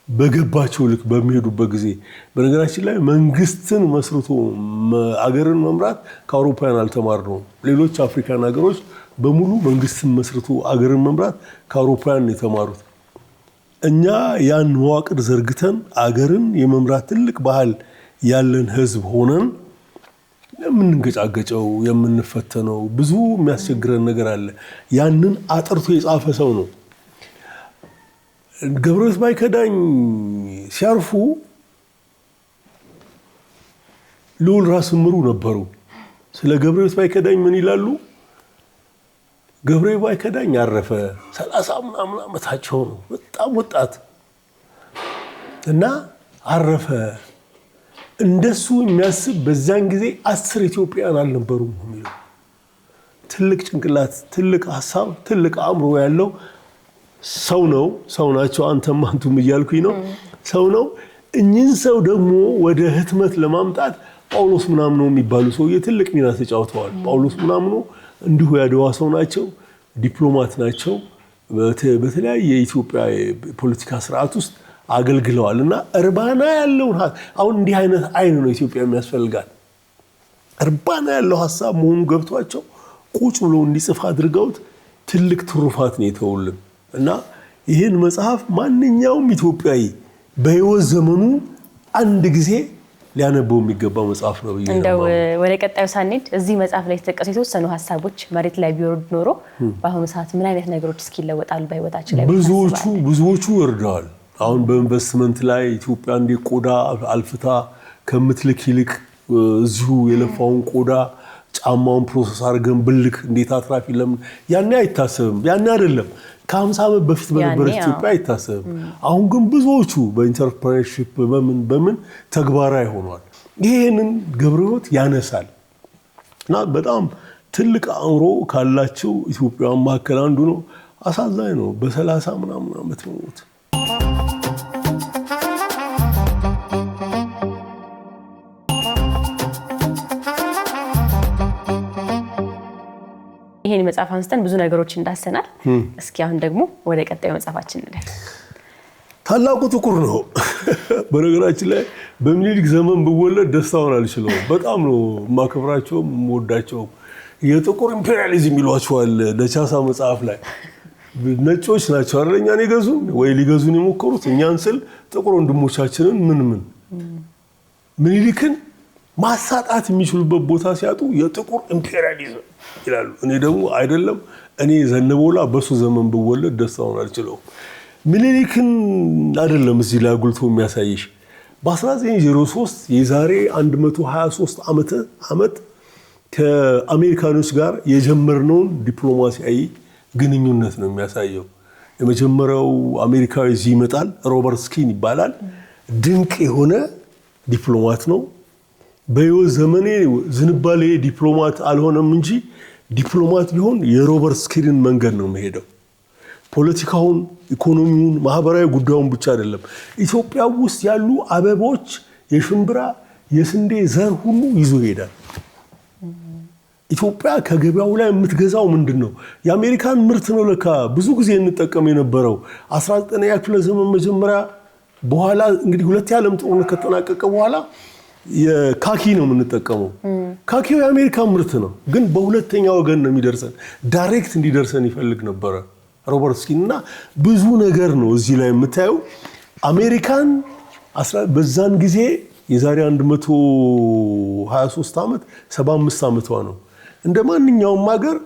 በገባቸው ልክ በሚሄዱበት ጊዜ በነገራችን ላይ መንግስትን መስርቶ አገርን መምራት ከአውሮፓውያን አልተማርነውም። ሌሎች አፍሪካን ሀገሮች በሙሉ መንግስትን መስርቶ አገርን መምራት ከአውሮፓውያን የተማሩት። እኛ ያን መዋቅር ዘርግተን አገርን የመምራት ትልቅ ባህል ያለን ህዝብ ሆነን የምንገጫገጨው የምንፈተነው ብዙ የሚያስቸግረን ነገር አለ። ያንን አጥርቶ የጻፈ ሰው ነው። ገብረሕይወት ባይከዳኝ ሲያርፉ ልዑል ራስ ምሩ ነበሩ። ስለ ገብረሕይወት ባይከዳኝ ምን ይላሉ? ገብረሕይወት ባይከዳኝ አረፈ። 30 ምናምን ዓመታቸው ነው፣ በጣም ወጣት እና አረፈ። እንደሱ የሚያስብ በዛን ጊዜ 10 ኢትዮጵያውያን አልነበሩም የሚለው ትልቅ ጭንቅላት፣ ትልቅ ሀሳብ፣ ትልቅ አእምሮ ያለው ሰው ናቸው አንተም አንቱም እያልኩኝ ነው ሰው ነው እኚህን ሰው ደግሞ ወደ ህትመት ለማምጣት ጳውሎስ ምናምኑ የሚባሉ ሰውዬ ትልቅ ሚና ተጫውተዋል ጳውሎስ ምናምኑ እንዲሁ ያደዋ ሰው ናቸው ዲፕሎማት ናቸው በተለያየ የኢትዮጵያ ፖለቲካ ስርዓት ውስጥ አገልግለዋልና እርባና ያለው አሁን እንዲህ አይነት አይን ነው ኢትዮጵያ የሚያስፈልጋት እርባና ያለው ሐሳብ መሆኑ ገብቷቸው ቁጭ ብሎ እንዲጽፍ አድርገውት ትልቅ ትሩፋት ነው የተውልን እና ይሄን መጽሐፍ ማንኛውም ኢትዮጵያዊ በህይወት ዘመኑ አንድ ጊዜ ሊያነበው የሚገባ መጽሐፍ ነው ብዬ እንደው ወደ ቀጣዩ ሳንሄድ እዚህ መጽሐፍ ላይ የተጠቀሱ የተወሰኑ ሐሳቦች መሬት ላይ ቢወርድ ኖሮ በአሁኑ ሰዓት ምን አይነት ነገሮች እስኪለወጣሉ በህይወታችን ላይ ብዙዎቹ ወርደዋል አሁን በኢንቨስትመንት ላይ ኢትዮጵያ እንደ ቆዳ አልፍታ ከምትልክ ይልቅ እዚሁ የለፋውን ቆዳ ጫማውን ፕሮሰስ አድርገን ብልክ እንዴት አትራፊ ለምን ያኔ አይታሰብም ያኔ አይደለም ከ50 ዓመት በፊት በነበረ ኢትዮጵያ አይታሰብም አሁን ግን ብዙዎቹ በኢንተርፕራይዝሺፕ በምን ተግባራዊ ሆኗል ይሄንን ገብረህይወት ያነሳል እና በጣም ትልቅ አእምሮ ካላቸው ኢትዮጵያውያን መካከል አንዱ ነው አሳዛኝ ነው በ30 ምናምን ዓመት ሞት ይሄን መጽሐፍ አንስተን ብዙ ነገሮች እንዳሰናል እስኪ አሁን ደግሞ ወደ ቀጣዩ መጽሐፋችን እንለፍ ታላቁ ጥቁር ነው በነገራችን ላይ በሚኒሊክ ዘመን ብወለድ ደስታውን አልችልም በጣም ነው ማከብራቸው ሞዳቸው የጥቁር ኢምፔሪያሊዝም ይሏቸዋል ለቻሳ መጽሐፍ ላይ ነጮች ናቸው አይደለኛን ይገዙን ወይ ሊገዙን የሞከሩት እኛን ስል ጥቁር ወንድሞቻችንን ምን ሚኒሊክን ማሳጣት የሚችሉበት ቦታ ሲያጡ የጥቁር ኢምፔሪያሊዝም ይላሉ እኔ ደግሞ አይደለም እኔ ዘነበውላ በሱ ዘመን ብወለድ ደስታውን አልችልም ሚኒሊክን አይደለም እዚህ ላይ አጉልቶ የሚያሳይሽ በ1903 የዛሬ 123 ዓመት ከአሜሪካኖች ጋር የጀመርነውን ዲፕሎማሲያዊ ግንኙነት ነው የሚያሳየው የመጀመሪያው አሜሪካዊ እዚህ ይመጣል ሮበርት ስኪን ይባላል ድንቅ የሆነ ዲፕሎማት ነው በህይወት ዘመኔ ዝንባሌ ዲፕሎማት አልሆነም እንጂ ዲፕሎማት ቢሆን የሮበርት ስኪንን መንገድ ነው የሚሄደው ፖለቲካውን ኢኮኖሚውን ማህበራዊ ጉዳዩን ብቻ አይደለም ኢትዮጵያ ውስጥ ያሉ አበቦች የሽምብራ የስንዴ ዘር ሁሉ ይዞ ይሄዳል ኢትዮጵያ ከገበያው ላይ የምትገዛው ምንድነው የአሜሪካን ምርት ነው ለካ ብዙ ጊዜ እንጠቀም የነበረው 19ኛ ክፍለ ዘመን መጀመሪያ በኋላ እንግዲህ ሁለት ዓለም ጦርነት ከተጠናቀቀ በኋላ የካኪ ነው የምንጠቀመው ካኪው የአሜሪካን ምርት ነው ግን በሁለተኛ ወገን ነው የሚደርሰን ዳይሬክት እንዲደርሰን ይፈልግ ነበር ሮበርት ስኪን እና ብዙ ነገር ነው እዚህ ላይ የምታየው አሜሪካን በዛን ጊዜ የዛሬ 123 ዓመት 75 ዓመቷ ነው እንደማንኛውም ሀገር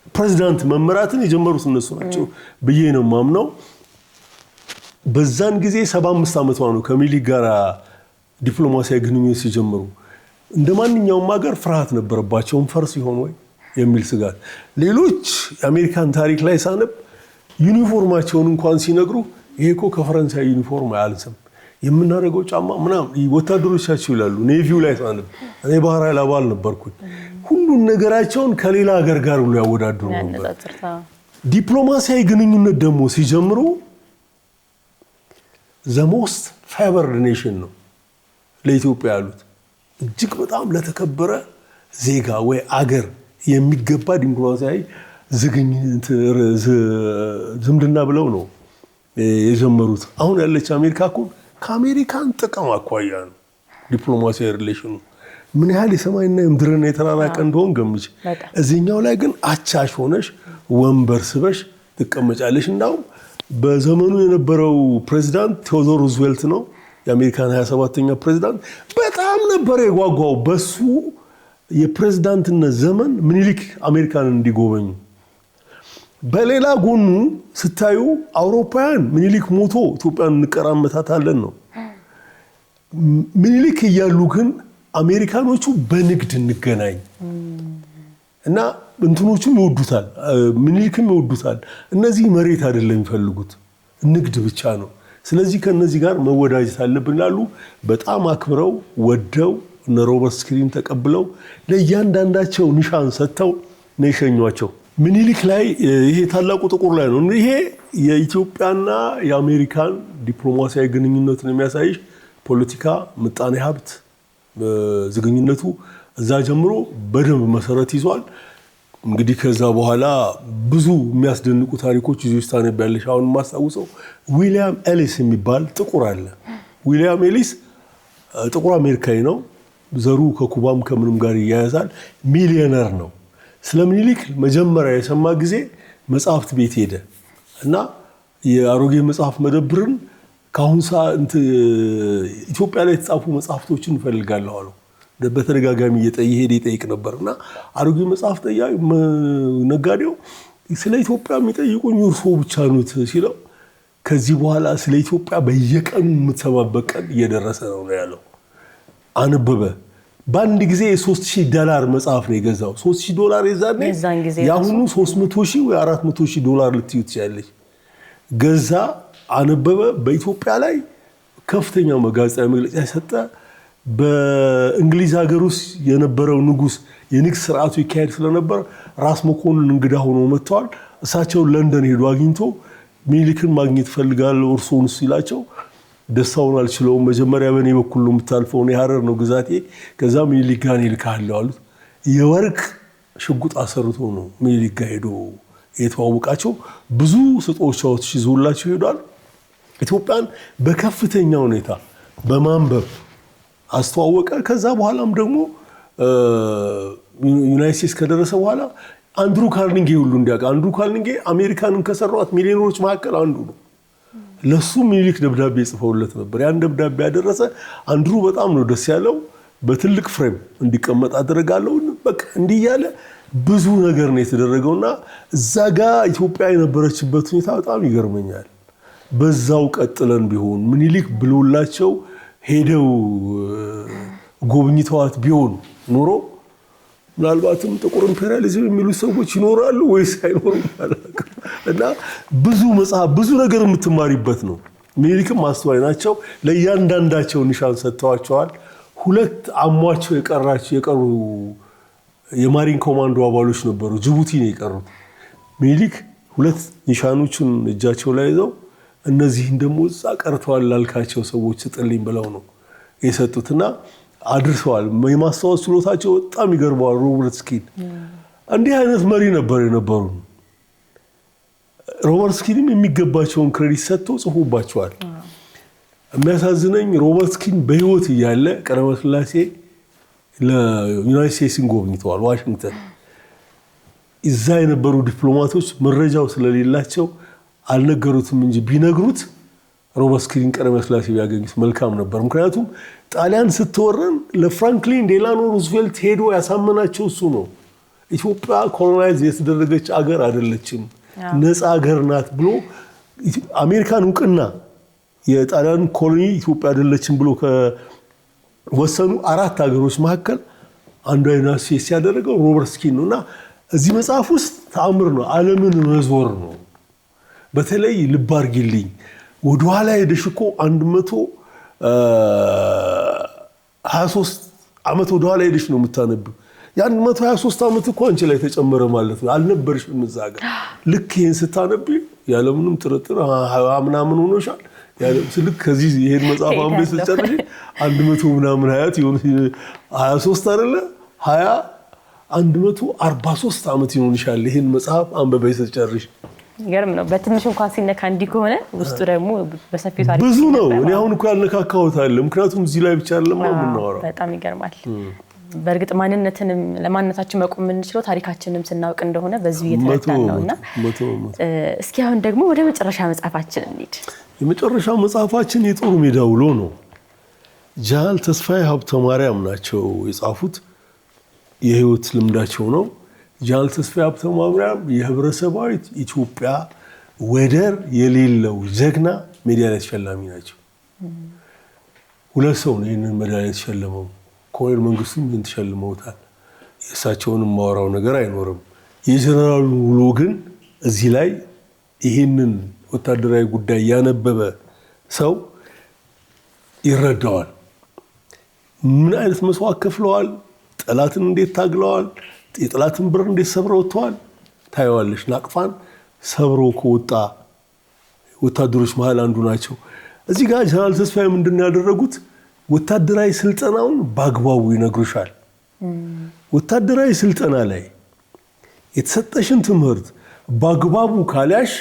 በፕሬዝዳንት መመራትን የጀመሩት እነሱ ናቸው ብዬ ነው ማምነው በዛን ጊዜ 75 ዓመቷ ነው ከሚኒሊክ ጋር ዲፕሎማሲያዊ ግንኙነት ሲጀምሩ እንደማንኛውም ሀገር ፍርሃት ነበረባቸው ፈርስ ይሆን ወይ የሚል ስጋት ሌሎች የአሜሪካን ታሪክ ላይ ሳነብ ዩኒፎርማቸውን እንኳን ሲነግሩ ይሄ እኮ ከፈረንሳይ ዩኒፎርም አያንስም የምናደርገው ጫማ ምናምን ወታደሮቻቸው ይላሉ ኔቪው ላይ ሳነብ እኔ ባህር ኃይል አባል ነበርኩኝ ሁሉን ነገራቸውን ከሌላ ሀገር ጋር ብሎ ያወዳድሩ ነበር ዲፕሎማሲያዊ ግንኙነት ደግሞ ሲጀምሩ the most favored nation ነው ለኢትዮጵያ ያሉት እጅግ በጣም ለተከበረ ዜጋ ወይ አገር የሚገባ ዲፕሎማሲያዊ ዝምድና ብለው ነው የጀመሩት አሁን ያለች አሜሪካ እኮ ከአሜሪካን ጥቅም አኳያ ነው ዲፕሎማሲያዊ ሪሌሽኑ ምን ያህል የሰማይና የምድርና የተራራቀ እንደሆነ ገምች እዚህኛው ላይ ግን አቻሽ ሆነሽ ወንበር ስበሽ ትቀመጫለሽ እንዳውም በዘመኑ የነበረው ፕሬዝዳንት ቴዎዶር ሩዝቬልት ነው የአሜሪካን 27ኛ ፕሬዝዳንት በጣም ነበር የጓጓው በሱ የፕሬዝዳንትነት ዘመን ሚኒሊክ አሜሪካን እንዲጎበኙ በሌላ ጎኑ ስታዩ አውሮፓውያን ሚኒሊክ ሞቶ ኢትዮጵያን እንቀራመታታለን ነው ሚኒሊክ እያሉ ግን አሜሪካኖቹ በንግድ እንገናኝ እና እንትኖቹም ይወዱታል ሚኒሊክም ይወዱታል እነዚህ መሬት አይደለም የሚፈልጉት ንግድ ብቻ ነው ስለዚህ ከነዚህ ጋር መወዳጀት አለብን ይላሉ በጣም አክብረው ወደው እነ ሮበርት ስኪን ተቀብለው ለእያንዳንዳቸው ኒሻን ሰጥተው ነው የሸኟቸው ምኒልክ ላይ ይሄ ታላቁ ጥቁር ላይ ነው። ይሄ የኢትዮጵያና የአሜሪካን ዲፕሎማሲያዊ ግንኙነትን የሚያሳይ ፖለቲካ፣ ምጣኔ ሀብት ዝግኝነቱ እዛ ጀምሮ በደንብ መሰረት ይዟል። እንግዲህ ከዛ በኋላ ብዙ የሚያስደንቁ ታሪኮች ይዞ ታነቢያለሽ። አሁን የማስታውሰው ዊሊያም ኤሊስ የሚባል ጥቁር አለ። ዊሊያም ኤሊስ ጥቁር አሜሪካዊ ነው። ዘሩ ከኩባም ከምንም ጋር ይያያዛል። ሚሊዮነር ነው። ስለ ምኒልክ መጀመሪያ የሰማ ጊዜ መጽሐፍት ቤት ሄደ እና የአሮጌ መጽሐፍ መደብርን ከአሁን ሰዓት ኢትዮጵያ ላይ የተጻፉ መጽሐፍቶችን እንፈልጋለሁ አለው። በተደጋጋሚ እየሄደ ይጠይቅ ነበርና አሮጌ መጽሐፍ ጠያቂ ነጋዴው ስለ ኢትዮጵያ የሚጠይቁኝ እርሶ ብቻ ኖት ሲለው ከዚህ በኋላ ስለ ኢትዮጵያ በየቀኑ የምትሰማበት ቀን እየደረሰ ነው ያለው። አነበበ። በአንድ ጊዜ $3000 መጽሐፍ ነው የገዛው። $3000 የዛኔ ያሁኑ $300,000 ወይ $400,000 ልትዩ ትችላለች። ገዛ፣ አነበበ። በኢትዮጵያ ላይ ከፍተኛ ጋዜጣዊ መግለጫ ሰጠ። በእንግሊዝ ሀገር ውስጥ የነበረው ንጉስ የንግስ ስርዓቱ ይካሄድ ስለነበር ራስ መኮንን እንግዳ ሆኖ መጥተዋል። እሳቸው ለንደን ሄዶ አግኝቶ ምኒልክን ማግኘት ፈልጋለሁ እርሶን ሲላቸው ደስታውን አልችለውም፣ መጀመሪያ በእኔ በኩል ነው የምታልፈው፣ እኔ ሐረር ነው ግዛቴ፣ ከዛ ምኒልክ ጋር እልክሃለሁ አሉት። የወርቅ ሽጉጥ አሰርቶ ነው ምኒልክ ጋር ሄዶ የተዋወቃቸው። ብዙ ስጦታዎች ይዞላቸው ሄዷል። ኢትዮጵያን በከፍተኛ ሁኔታ በማንበብ አስተዋወቀ። ከዛ በኋላም ደግሞ ዩናይትድ ስቴትስ ከደረሰ በኋላ አንድሩ ካርኒጌ ሁሉ እንዲያውቅ። አንድሩ ካርኒጌ አሜሪካንን ከሰሯት ሚሊዮነሮች መካከል አንዱ ነው። ለሱ ምኒልክ ደብዳቤ ጽፈውለት ነበር። ያን ደብዳቤ ያደረሰ አንድሩ በጣም ነው ደስ ያለው። በትልቅ ፍሬም እንዲቀመጥ አደረጋለሁ። በቃ እንዲህ ያለ ብዙ ነገር ነው የተደረገውና እዛ ጋር ኢትዮጵያ የነበረችበት ሁኔታ በጣም ይገርመኛል። በዛው ቀጥለን ቢሆን ምኒልክ ብሎላቸው ሄደው ጎብኝተዋት ቢሆን ኖሮ ምናልባትም ጥቁር ኢምፔሪያሊዝም የሚሉ ሰዎች ይኖራሉ ወይስ አይኖሩም አላውቅም። እና ብዙ መጽሐፍ ብዙ ነገር የምትማሪበት ነው። ምኒልክም አስተዋይ ናቸው። ለእያንዳንዳቸው ኒሻን ሰጥተዋቸዋል። 2 አሟቸው የቀሩ የማሪን ኮማንዶ አባሎች ነበሩ። ጅቡቲ ነው የቀሩት። ምኒልክ 2 ኒሻኖችን እጃቸው ላይ ይዘው እነዚህን ደግሞ እዛ ቀርተዋል ላልካቸው ሰዎች ስጥልኝ ብለው ነው የሰጡትና አድርሰዋል። የማስታወስ ችሎታቸው በጣም ይገርመዋል። ሮበርት ስኪን እንዲህ አይነት መሪ ነበር የነበሩ። ሮበርት ስኪንም የሚገባቸውን ክሬዲት ሰጥቶ ጽፎባቸዋል። የሚያሳዝነኝ ሮበርት ስኪን በህይወት እያለ ቀዳማዊ ሥላሴ ለዩናይትድ ስቴትስን ጎብኝተዋል ዋሽንግተን። እዛ የነበሩ ዲፕሎማቶች መረጃው ስለሌላቸው አልነገሩትም እንጂ ቢነግሩት ሮበርት ስኪን ቀዳማዊ ሥላሴ ቢያገኙት መልካም ነበር። ምክንያቱም ጣሊያን ስትወረን ለፍራንክሊን ዴላኖ ሩዝቬልት ሄዶ ያሳመናቸው እሱ ነው። ኢትዮጵያ ኮሎናይዝ የተደረገች አገር አይደለችም፣ ነፃ አገር ናት ብሎ አሜሪካን እውቅና የጣሊያን ኮሎኒ ኢትዮጵያ አይደለችም ብሎ ከወሰኑ 4 ሀገሮች መካከል አንዱ ዩናይትድ ስቴትስ ያደረገው ሮበርት ስኪን ነውና እዚህ መጽሐፍ ውስጥ ተአምር ነው። ዓለምን መዞር ነው። በተለይ ልብ አድርጊልኝ ወደኋላ ሄደሽ እኮ 123 ዓመት ወደኋላ ሄደሽ ነው የምታነቢው። ያን 123 ዓመት እኮ አንቺ ላይ ተጨመረ ማለት ነው። አልነበርሽም እዛ ጋር። ልክ ይሄን ስታነቢ ያለምንም ጥርጥር ምናምን ሆኖሻል። ልክ ከዚህ ይሄን መጽሐፍ አንብበሽ ስትጨርሺ 100 ምናምን 23 አይደለ 143 ዓመት ይሆንሻል ይሄን መጽሐፍ አንብበሽ ስትጨርሺ። ገርም ነው። በትንሽ እንኳን ሲነካ እንዲህ ከሆነ ውስጡ ደግሞ በሰፊው ታሪክ ብዙ ነው። እኔ አሁን እኮ ያልነካካሁት አለ። ምክንያቱም እዚህ ላይ ብቻ አይደለም የምናወራው። በጣም ይገርማል። በእርግጥ ማንነትንም ለማንነታችን መቆም የምንችለው ታሪካችንም ስናውቅ እንደሆነ በዚህ እየተረዳን ነውና እስኪ አሁን ደግሞ ወደ መጨረሻ መጽሐፋችን እንሂድ። የመጨረሻው መጽሐፋችን የጦር ሜዳ ውሎ ነው። ጃል ተስፋዬ ሀብተማርያም ናቸው የጻፉት። የህይወት ልምዳቸው ነው። ጃል ተስፋዬ ሀብተማርያም የህብረተሰባዊት ኢትዮጵያ ወደር የሌለው ጀግና ሜዳሊያ ተሸላሚ ናቸው። 2 ሰው ነው ይህንን ሜዳሊያ ተሸለመው። ኮሎኔል መንግስቱም ይህን ተሸልመውታል። የእሳቸውንም ማወራው ነገር አይኖርም። የጀነራሉ ውሎ ግን እዚህ ላይ ይህንን ወታደራዊ ጉዳይ ያነበበ ሰው ይረዳዋል። ምን አይነት መስዋዕት ከፍለዋል፣ ጠላትን እንዴት ታግለዋል፣ የጠላትን በር እንዴት ሰብረው ወጥተዋል። ታየዋለሽ። ናቅፋን ሰብሮ ከወጣ ወታደሮች መሃል አንዱ ናቸው። እዚህ ጋር ጀነራል ተስፋዬ ምንድን ነው ያደረጉት? ወታደራዊ ስልጠናውን በአግባቡ ይነግሩሻል። ወታደራዊ ስልጠና ላይ የተሰጠሽን ትምህርት በአግባቡ ካልያሽ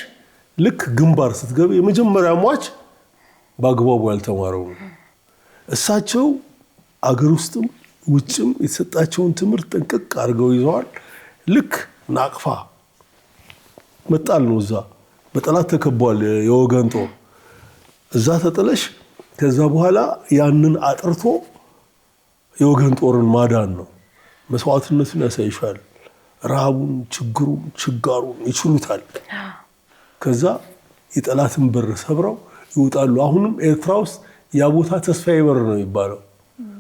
ልክ ግንባር ስትገቢ የመጀመሪያ ሟች በአግባቡ ያልተማረው ነው። እሳቸው አገር ውስጥም ውጭም የተሰጣቸውን ትምህርት ጠንቅቅ አድርገው ይዘዋል። ልክ ናቅፋ መጣል ነው። እዛ በጠላት ተከቧል የወገን ጦር። እዛ ተጥለሽ ከዛ በኋላ ያንን አጥርቶ የወገን ጦርን ማዳን ነው። መስዋዕትነቱን ያሳይሻል። ረሃቡን፣ ችግሩን፣ ችጋሩን ይችሉታል። ከዛ የጠላትን በር ሰብረው ይወጣሉ። አሁንም ኤርትራ ውስጥ ያ ቦታ ተስፋዬ በር ነው የሚባለው።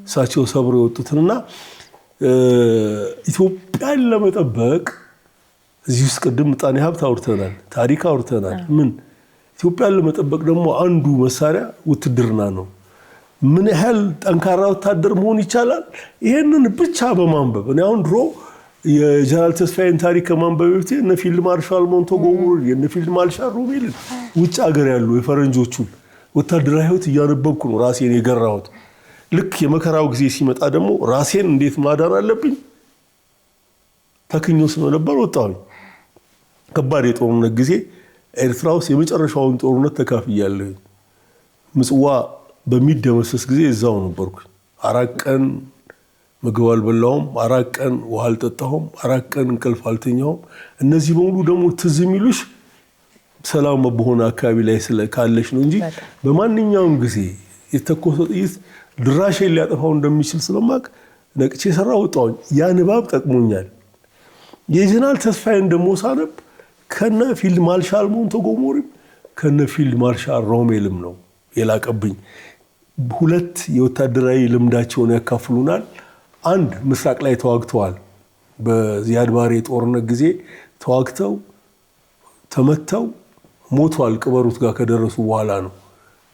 እሳቸው ሰብረው የወጡትንና ኢትዮጵያን ለመጠበቅ እዚህ ውስጥ ቅድም ምጣኔ ሀብት አውርተናል፣ ታሪክ አውርተናል። ምን ኢትዮጵያን ለመጠበቅ ደግሞ አንዱ መሳሪያ ውትድርና ነው። ምን ያህል ጠንካራ ወታደር መሆን ይቻላል? ይሄንን ብቻ በማንበብ እኔ አሁን ድሮ የጀነራል ተስፋዬን ታሪክ ከማንበብ በፊት እነ ፊልድ ማርሻል ሞንቶጎመሪ የነ ፊልድ ማርሻል ሮሜልን ውጭ ሀገር ያሉ የፈረንጆቹን ወታደራዊ ህይወት እያነበብኩ ነው ራሴን የገራሁት። ልክ የመከራው ጊዜ ሲመጣ ደግሞ ራሴን እንዴት ማዳን አለብኝ ተክኞ ስለነበር ወጣሁኝ። ከባድ የጦርነት ጊዜ ኤርትራ ውስጥ የመጨረሻውን ጦርነት ተካፍያለሁ። ምጽዋ በሚደመሰስ ጊዜ እዛው ነበርኩ። 4 ቀን ምግብ አልበላሁም፣ 4 ቀን ውሃ አልጠጣሁም፣ 4 ቀን እንቅልፍ አልተኛሁም። እነዚህ በሙሉ ደግሞ ትዝ የሚሉሽ ሰላም በሆነ አካባቢ ላይ ካለሽ ነው እንጂ በማንኛውም ጊዜ የተኮሰ ጥይት ድራሽን ሊያጠፋው እንደሚችል ስለማቅ ነቅቼ ሰራ ወጣሁኝ። ያ ንባብ ጠቅሞኛል። የጀነራል ተስፋዬን ደግሞ ሳነብ ከነ ፊልድ ማርሻል ሞንቶጎመሪም ከነ ፊልድ ማርሻል ሮሜልም ነው የላቀብኝ። 2 የወታደራዊ ልምዳቸውን ያካፍሉናል። አንድ ምስራቅ ላይ ተዋግተዋል። በዚያድ ባሬ ጦርነት ጊዜ ተዋግተው ተመተው ሞቷል። ቅበሩት ጋር ከደረሱ በኋላ ነው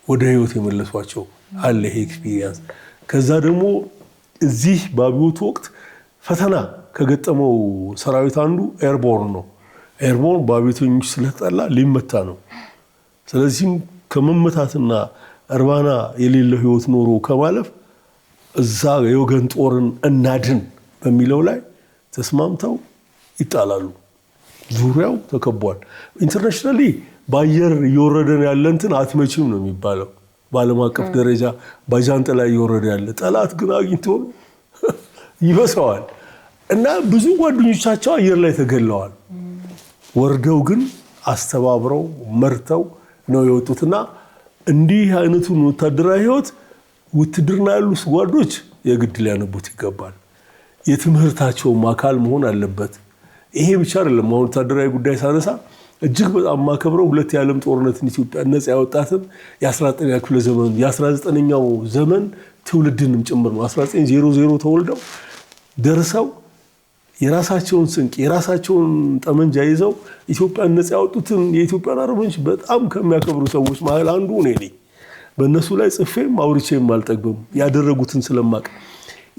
ወደ ህይወት የመለሷቸው አለ ይሄ ኤክስፒሪየንስ። ከዛ ደግሞ እዚህ በአብዮት ወቅት ፈተና ከገጠመው ሰራዊት አንዱ ኤርቦርን ነው። ኤርቦርን በአብዮተኞች ስለተጠላ ሊመታ ነው። ስለዚህም ከመመታትና እርባና የሌለው ህይወት ኖሮ ከማለፍ እዛ የወገን ጦርን እናድን በሚለው ላይ ተስማምተው ይጣላሉ። ዙሪያው ተከቧል። ኢንተርናሽናሊ በአየር እየወረደን ያለ እንትን አትመችም ነው የሚባለው። በዓለም አቀፍ ደረጃ በጃንጥላ እየወረደ ያለ ጠላት ግን አግኝቶ ይበሰዋል። እና ብዙ ጓደኞቻቸው አየር ላይ ተገለዋል። ወርደው ግን አስተባብረው መርተው ነው የወጡትና እንዲህ አይነቱን ወታደራዊ ህይወት ውትድርና ያሉ ጓዶች የግድ ሊያነቡት ይገባል። የትምህርታቸውም አካል መሆን አለበት። ይሄ ብቻ አይደለም። አሁን ወታደራዊ ጉዳይ ሳነሳ እጅግ በጣም ማከብረው 2 የዓለም ጦርነትን ኢትዮጵያ ነፃ ያወጣትን የ19ኛ ክፍለ ዘመን የ19ኛው ዘመን ትውልድንም ጭምር ነው። 1900 ተወልደው ደርሰው የራሳቸውን ስንቅ የራሳቸውን ጠመንጃ ይዘው ኢትዮጵያን ነፃ ያወጡትን የኢትዮጵያን አርበኞች በጣም ከሚያከብሩ ሰዎች መሀል አንዱ እኔ ነኝ። በእነሱ ላይ ጽፌም አውርቼም አልጠግብም ያደረጉትን ስለማቅ።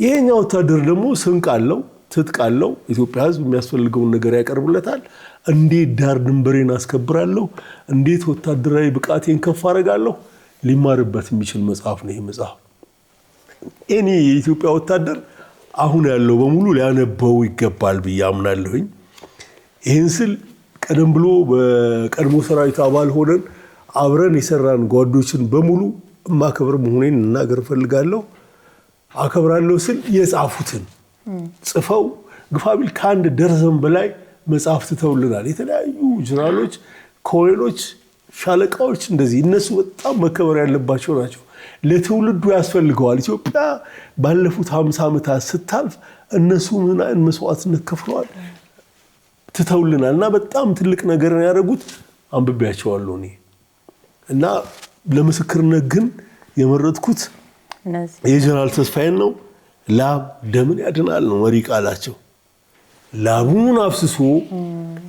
ይሄኛው ወታደር ደግሞ ስንቅ አለው፣ ትጥቅ አለው። ኢትዮጵያ ህዝብ የሚያስፈልገውን ነገር ያቀርብለታል። እንዴት ዳር ድንበሬን አስከብራለሁ፣ እንዴት ወታደራዊ ብቃቴን ከፍ አደርጋለሁ፣ ሊማርበት የሚችል መጽሐፍ ነው ይሄ መጽሐፍ። እኔ የኢትዮጵያ ወታደር አሁን ያለው በሙሉ ሊያነበው ይገባል ብዬ አምናለሁኝ። ይህን ስል ቀደም ብሎ በቀድሞ ሰራዊት አባል ሆነን አብረን የሰራን ጓዶችን በሙሉ ማከብር መሆኔን እናገር ፈልጋለሁ። አከብራለሁ ስል የጻፉትን ጽፈው ግፋቢል ከ1 ደርዘን በላይ መጽሐፍ ትተውልናል። የተለያዩ ጀነራሎች፣ ኮሎኔሎች፣ ሻለቃዎች እንደዚህ እነሱ በጣም መከበር ያለባቸው ናቸው። ለትውልዱ ያስፈልገዋል። ኢትዮጵያ ባለፉት 50 ዓመታት ስታልፍ እነሱ ምን አይነት መስዋዕትነት ከፍለዋል ትተውልናል እና በጣም ትልቅ ነገር ያደረጉት አንብቤያቸዋለሁ እኔ እና ለምስክርነት ግን የመረጥኩት የጀነራል ተስፋዬን ነው። ላብ ደምን ያድናል ነው መሪ ቃላቸው። ላቡን አፍስሶ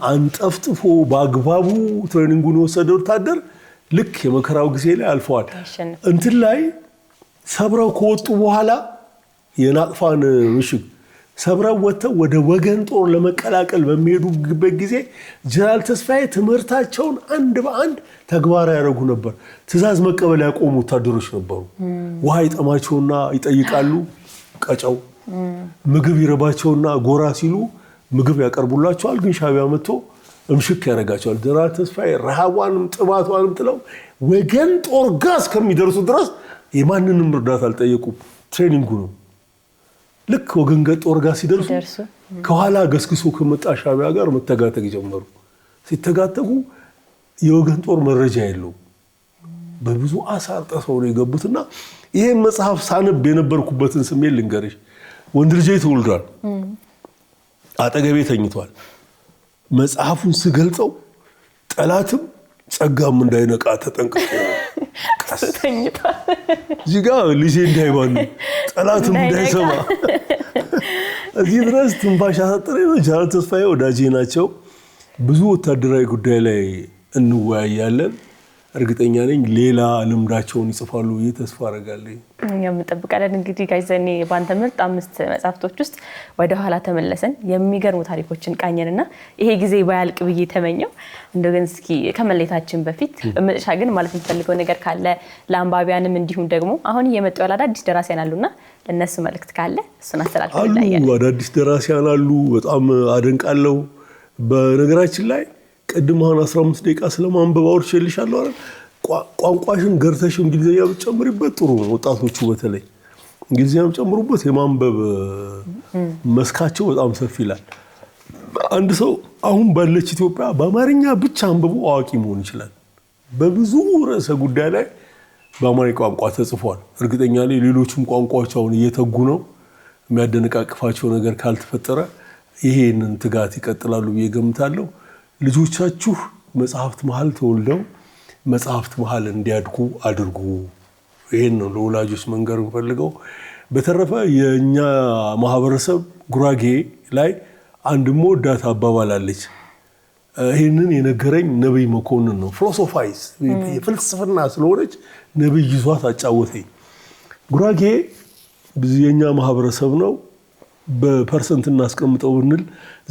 አንጠፍጥፎ በአግባቡ ትሬኒንጉን የወሰደ ወታደር ልክ የመከራው ጊዜ ላይ አልፈዋል። እንትን ላይ ሰብረው ከወጡ በኋላ የናቅፋን ምሽግ ሰብረው ወጥተው ወደ ወገን ጦር ለመቀላቀል በሚሄዱበት ጊዜ ጀነራል ተስፋዬ ትምህርታቸውን አንድ በአንድ ተግባራዊ ያደርጉ ነበር። ትእዛዝ መቀበል ያቆሙ ወታደሮች ነበሩ። ውሃ ይጠማቸውና ይጠይቃሉ፣ ቀጨው። ምግብ ይረባቸውና ጎራ ሲሉ ምግብ ያቀርቡላቸዋል። ግን ሻዕቢያ መጥቶ እምሽክ ያደርጋቸዋል። ጀነራል ተስፋዬ ረሃቧንም ጥማቷንም ጥለው ወገን ጦር ጋር እስከሚደርሱ ድረስ የማንንም እርዳታ አልጠየቁም። ትሬኒንጉ ነው። ልክ ወገን ጦር ጋር ሲደርሱ ከኋላ ገስግሶ ከመጣ ሻዕቢያ ጋር መተጋተግ ጀመሩ። ሲተጋተጉ የወገን ጦር መረጃ የለውም። በብዙ አሳር ጠሰው ነው የገቡትና ይሄን መጽሐፍ ሳነብ የነበርኩበትን ስሜት ልንገርሽ። ወንድ ልጄ ተወልዷል፣ አጠገቤ ተኝቷል። መጽሐፉን ስገልጸው ጠላትም ጸጋም እንዳይነቃ ተጠንቅቆ ተኝቷል። እዚህ ጋር ልጄ እንዳይባል ጠላትም እንዳይሰማ እዚህ ድረስ ትንፋሽ አሳጥሬ ነው። ጀነራል ተስፋዬ ወዳጄ ናቸው። ብዙ ወታደራዊ ጉዳይ ላይ እንወያያለን። እርግጠኛ ነኝ ሌላ ልምዳቸውን ይጽፋሉ ብዬ ተስፋ አደርጋለሁ። እኛም እንጠብቃለን። እንግዲህ ጋሽ ዘኔ በአንተ ምርጥ 5 መጽሐፍቶች ውስጥ ወደ ኋላ ተመለሰን የሚገርሙ ታሪኮችን ቃኘንና ይሄ ጊዜ ባያልቅ ብዬ ተመኘው። እንደው ግን እስኪ ከመለየታችን በፊት በመጨረሻ ግን ማለት የምፈልገው ነገር ካለ ለአንባቢያንም እንዲሁም ደግሞ አሁን እየመጡ ያሉ አዳዲስ ደራሲያን አሉና ለነሱ መልእክት ካለ እሱን አስተላልፈን አሉ። አዳዲስ ደራሲያን አሉ፣ በጣም አደንቃለሁ። በነገራችን ላይ ቅድም አሁን 15 ደቂቃ ስለማንበብ አውርቼልሻለሁ አይደል? ቋንቋሽን ገርተሽ እንግሊዝኛ ብትጨምሪበት ጥሩ ነው። ወጣቶቹ በተለይ እንግሊዝኛ ብትጨምሩበት የማንበብ መስካቸው በጣም ሰፊ ይላል። አንድ ሰው አሁን ባለች ኢትዮጵያ በአማርኛ ብቻ አንብቦ አዋቂ መሆን ይችላል። በብዙ ርዕሰ ጉዳይ ላይ በአማርኛ ቋንቋ ተጽፏል። እርግጠኛ ነኝ ሌሎችም ቋንቋዎች አሁን እየተጉ ነው። የሚያደነቃቅፋቸው ነገር ካልተፈጠረ ይሄንን ትጋት ይቀጥላሉ ብዬ ገምታለሁ። ልጆቻችሁ መጽሐፍት መሃል ተወልደው መጽሐፍት መሃል እንዲያድጉ አድርጉ። ይሄን ነው ለወላጆች መንገር እንፈልገው። በተረፈ የኛ ማህበረሰብ ጉራጌ ላይ አንድ ሞዳት አባባል አለች። ይሄንን የነገረኝ ነብይ መኮንን ነው። ፊሎሶፋይዝ የፍልስፍና ስለሆነች ነብይ ይዟት አጫወተኝ። ጉራጌ የኛ ማህበረሰብ ነው። በፐርሰንት እናስቀምጠው ብንል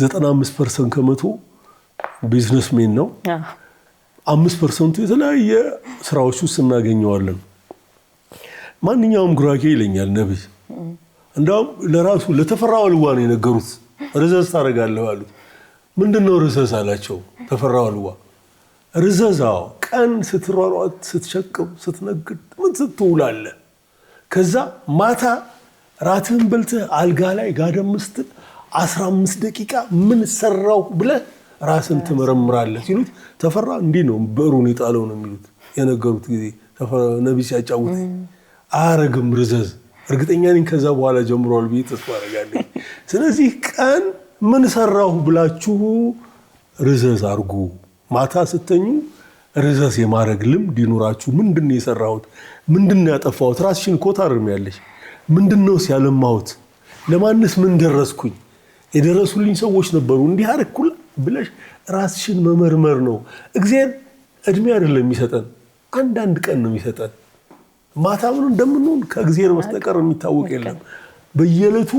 95% ከመቶ ቢዝነስሜን ነው። 5% የተለያየ ስራዎች ውስጥ እናገኘዋለን። ማንኛውም ጉራጌ ይለኛል ነብይ። እንዳውም ለራሱ ለተፈራ ዋልዋ ነው የነገሩት። ርዘዝ ታደርጋለህ አሉት። ምንድነው ርዘዝ አላቸው። ተፈራ ዋልዋ ርዘዛው ቀን ስትሯሯጥ፣ ስትሸቅብ፣ ስትነግድ ምን ስትውላለህ። ከዛ ማታ ራትህን በልተህ አልጋ ላይ ጋደም ስትል 15 ደቂቃ ምን ሰራው ብለህ ራስን ትመረምራለህ ሲሉት ተፈራ እንዲህ ነው ብዕሩን የጣለው ነው የሚሉት። የነገሩት ጊዜ ተፈራ ነብይ ሲያጫውት አያረግም ርዘዝ። እርግጠኛ ነኝ ከዛ በኋላ ጀምሯል ብዬ ተስፋ አደርጋለሁ። ስለዚህ ቀን ምን ሰራሁ ብላችሁ ርዘዝ አድርጉ። ማታ ስተኙ ርዘዝ የማድረግ ልምድ ይኑራችሁ። ምንድን ነው የሰራሁት? ምንድን ነው ያጠፋሁት? ራስሽን እኮ ታርሚያለሽ። ምንድን ነው ሲያለማሁት? ለማንስ ምን ደረስኩኝ? የደረሱልኝ ሰዎች ነበሩ እንዲህ አረኩላ ብለሽ ራስሽን መመርመር ነው። እግዚአብሔር እድሜ አይደለም የሚሰጠን፣ አንዳንድ ቀን ነው የሚሰጠን። ማታ ምን እንደምንሆን ከእግዚአብሔር በስተቀር የሚታወቅ የለም። በየዕለቱ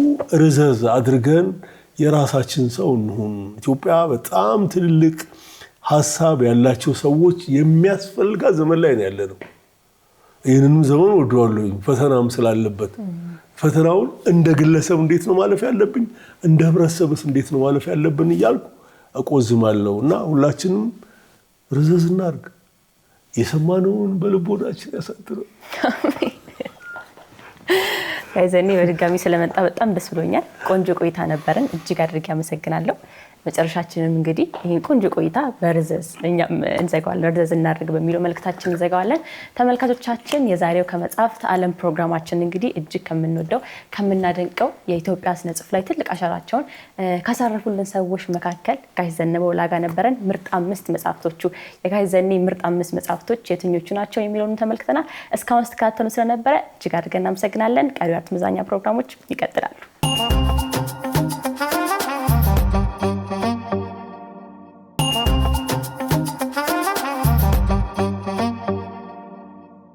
ርዘዝ አድርገን የራሳችን ሰው እንሁን። ኢትዮጵያ በጣም ትልልቅ ሀሳብ ያላቸው ሰዎች የሚያስፈልጋት ዘመን ላይ ነው ያለነው። ይህንንም ዘመን ወደዋለሁ፣ ፈተናም ስላለበት ፈተናውን እንደ ግለሰብ እንዴት ነው ማለፍ ያለብኝ፣ እንደ ህብረተሰብስ እንዴት ነው ማለፍ ያለብን እያልኩ እቆዝማለሁ። እና ሁላችንም ርዘዝ እናድርግ። የሰማነውን በልቦናችን ያሳድረው። ጋሽ ዘኔ በድጋሚ ስለመጣ በጣም ደስ ብሎኛል። ቆንጆ ቆይታ ነበረን። እጅግ አድርጌ አመሰግናለሁ። መጨረሻችንም እንግዲህ ይሄን ቆንጆ ቆይታ በርዘዝ እኛም እንዘጋዋለን። ርዘዝ እናድርግ በሚለው መልእክታችን እንዘጋዋለን። ተመልካቾቻችን የዛሬው ከመጽሐፍት ዓለም ፕሮግራማችን እንግዲህ እጅግ ከምንወደው ከምናደንቀው የኢትዮጵያ ስነ ጽሑፍ ላይ ትልቅ አሻራቸውን ካሳረፉልን ሰዎች መካከል ጋሽ ዘነበ ወላጋ ነበረን። ምርጥ 5 መጽሐፍቶቹ የጋሽ ዘኔ ምርጥ 5 መጽሐፍቶች የትኞቹ ናቸው የሚለውን ተመልክተናል። እስካሁን ስትከታተሉ ስለነበረ እጅግ አድርገን እናመሰግናለን። ቀሪው አርት መዛኛ ፕሮግራሞች ይቀጥላሉ።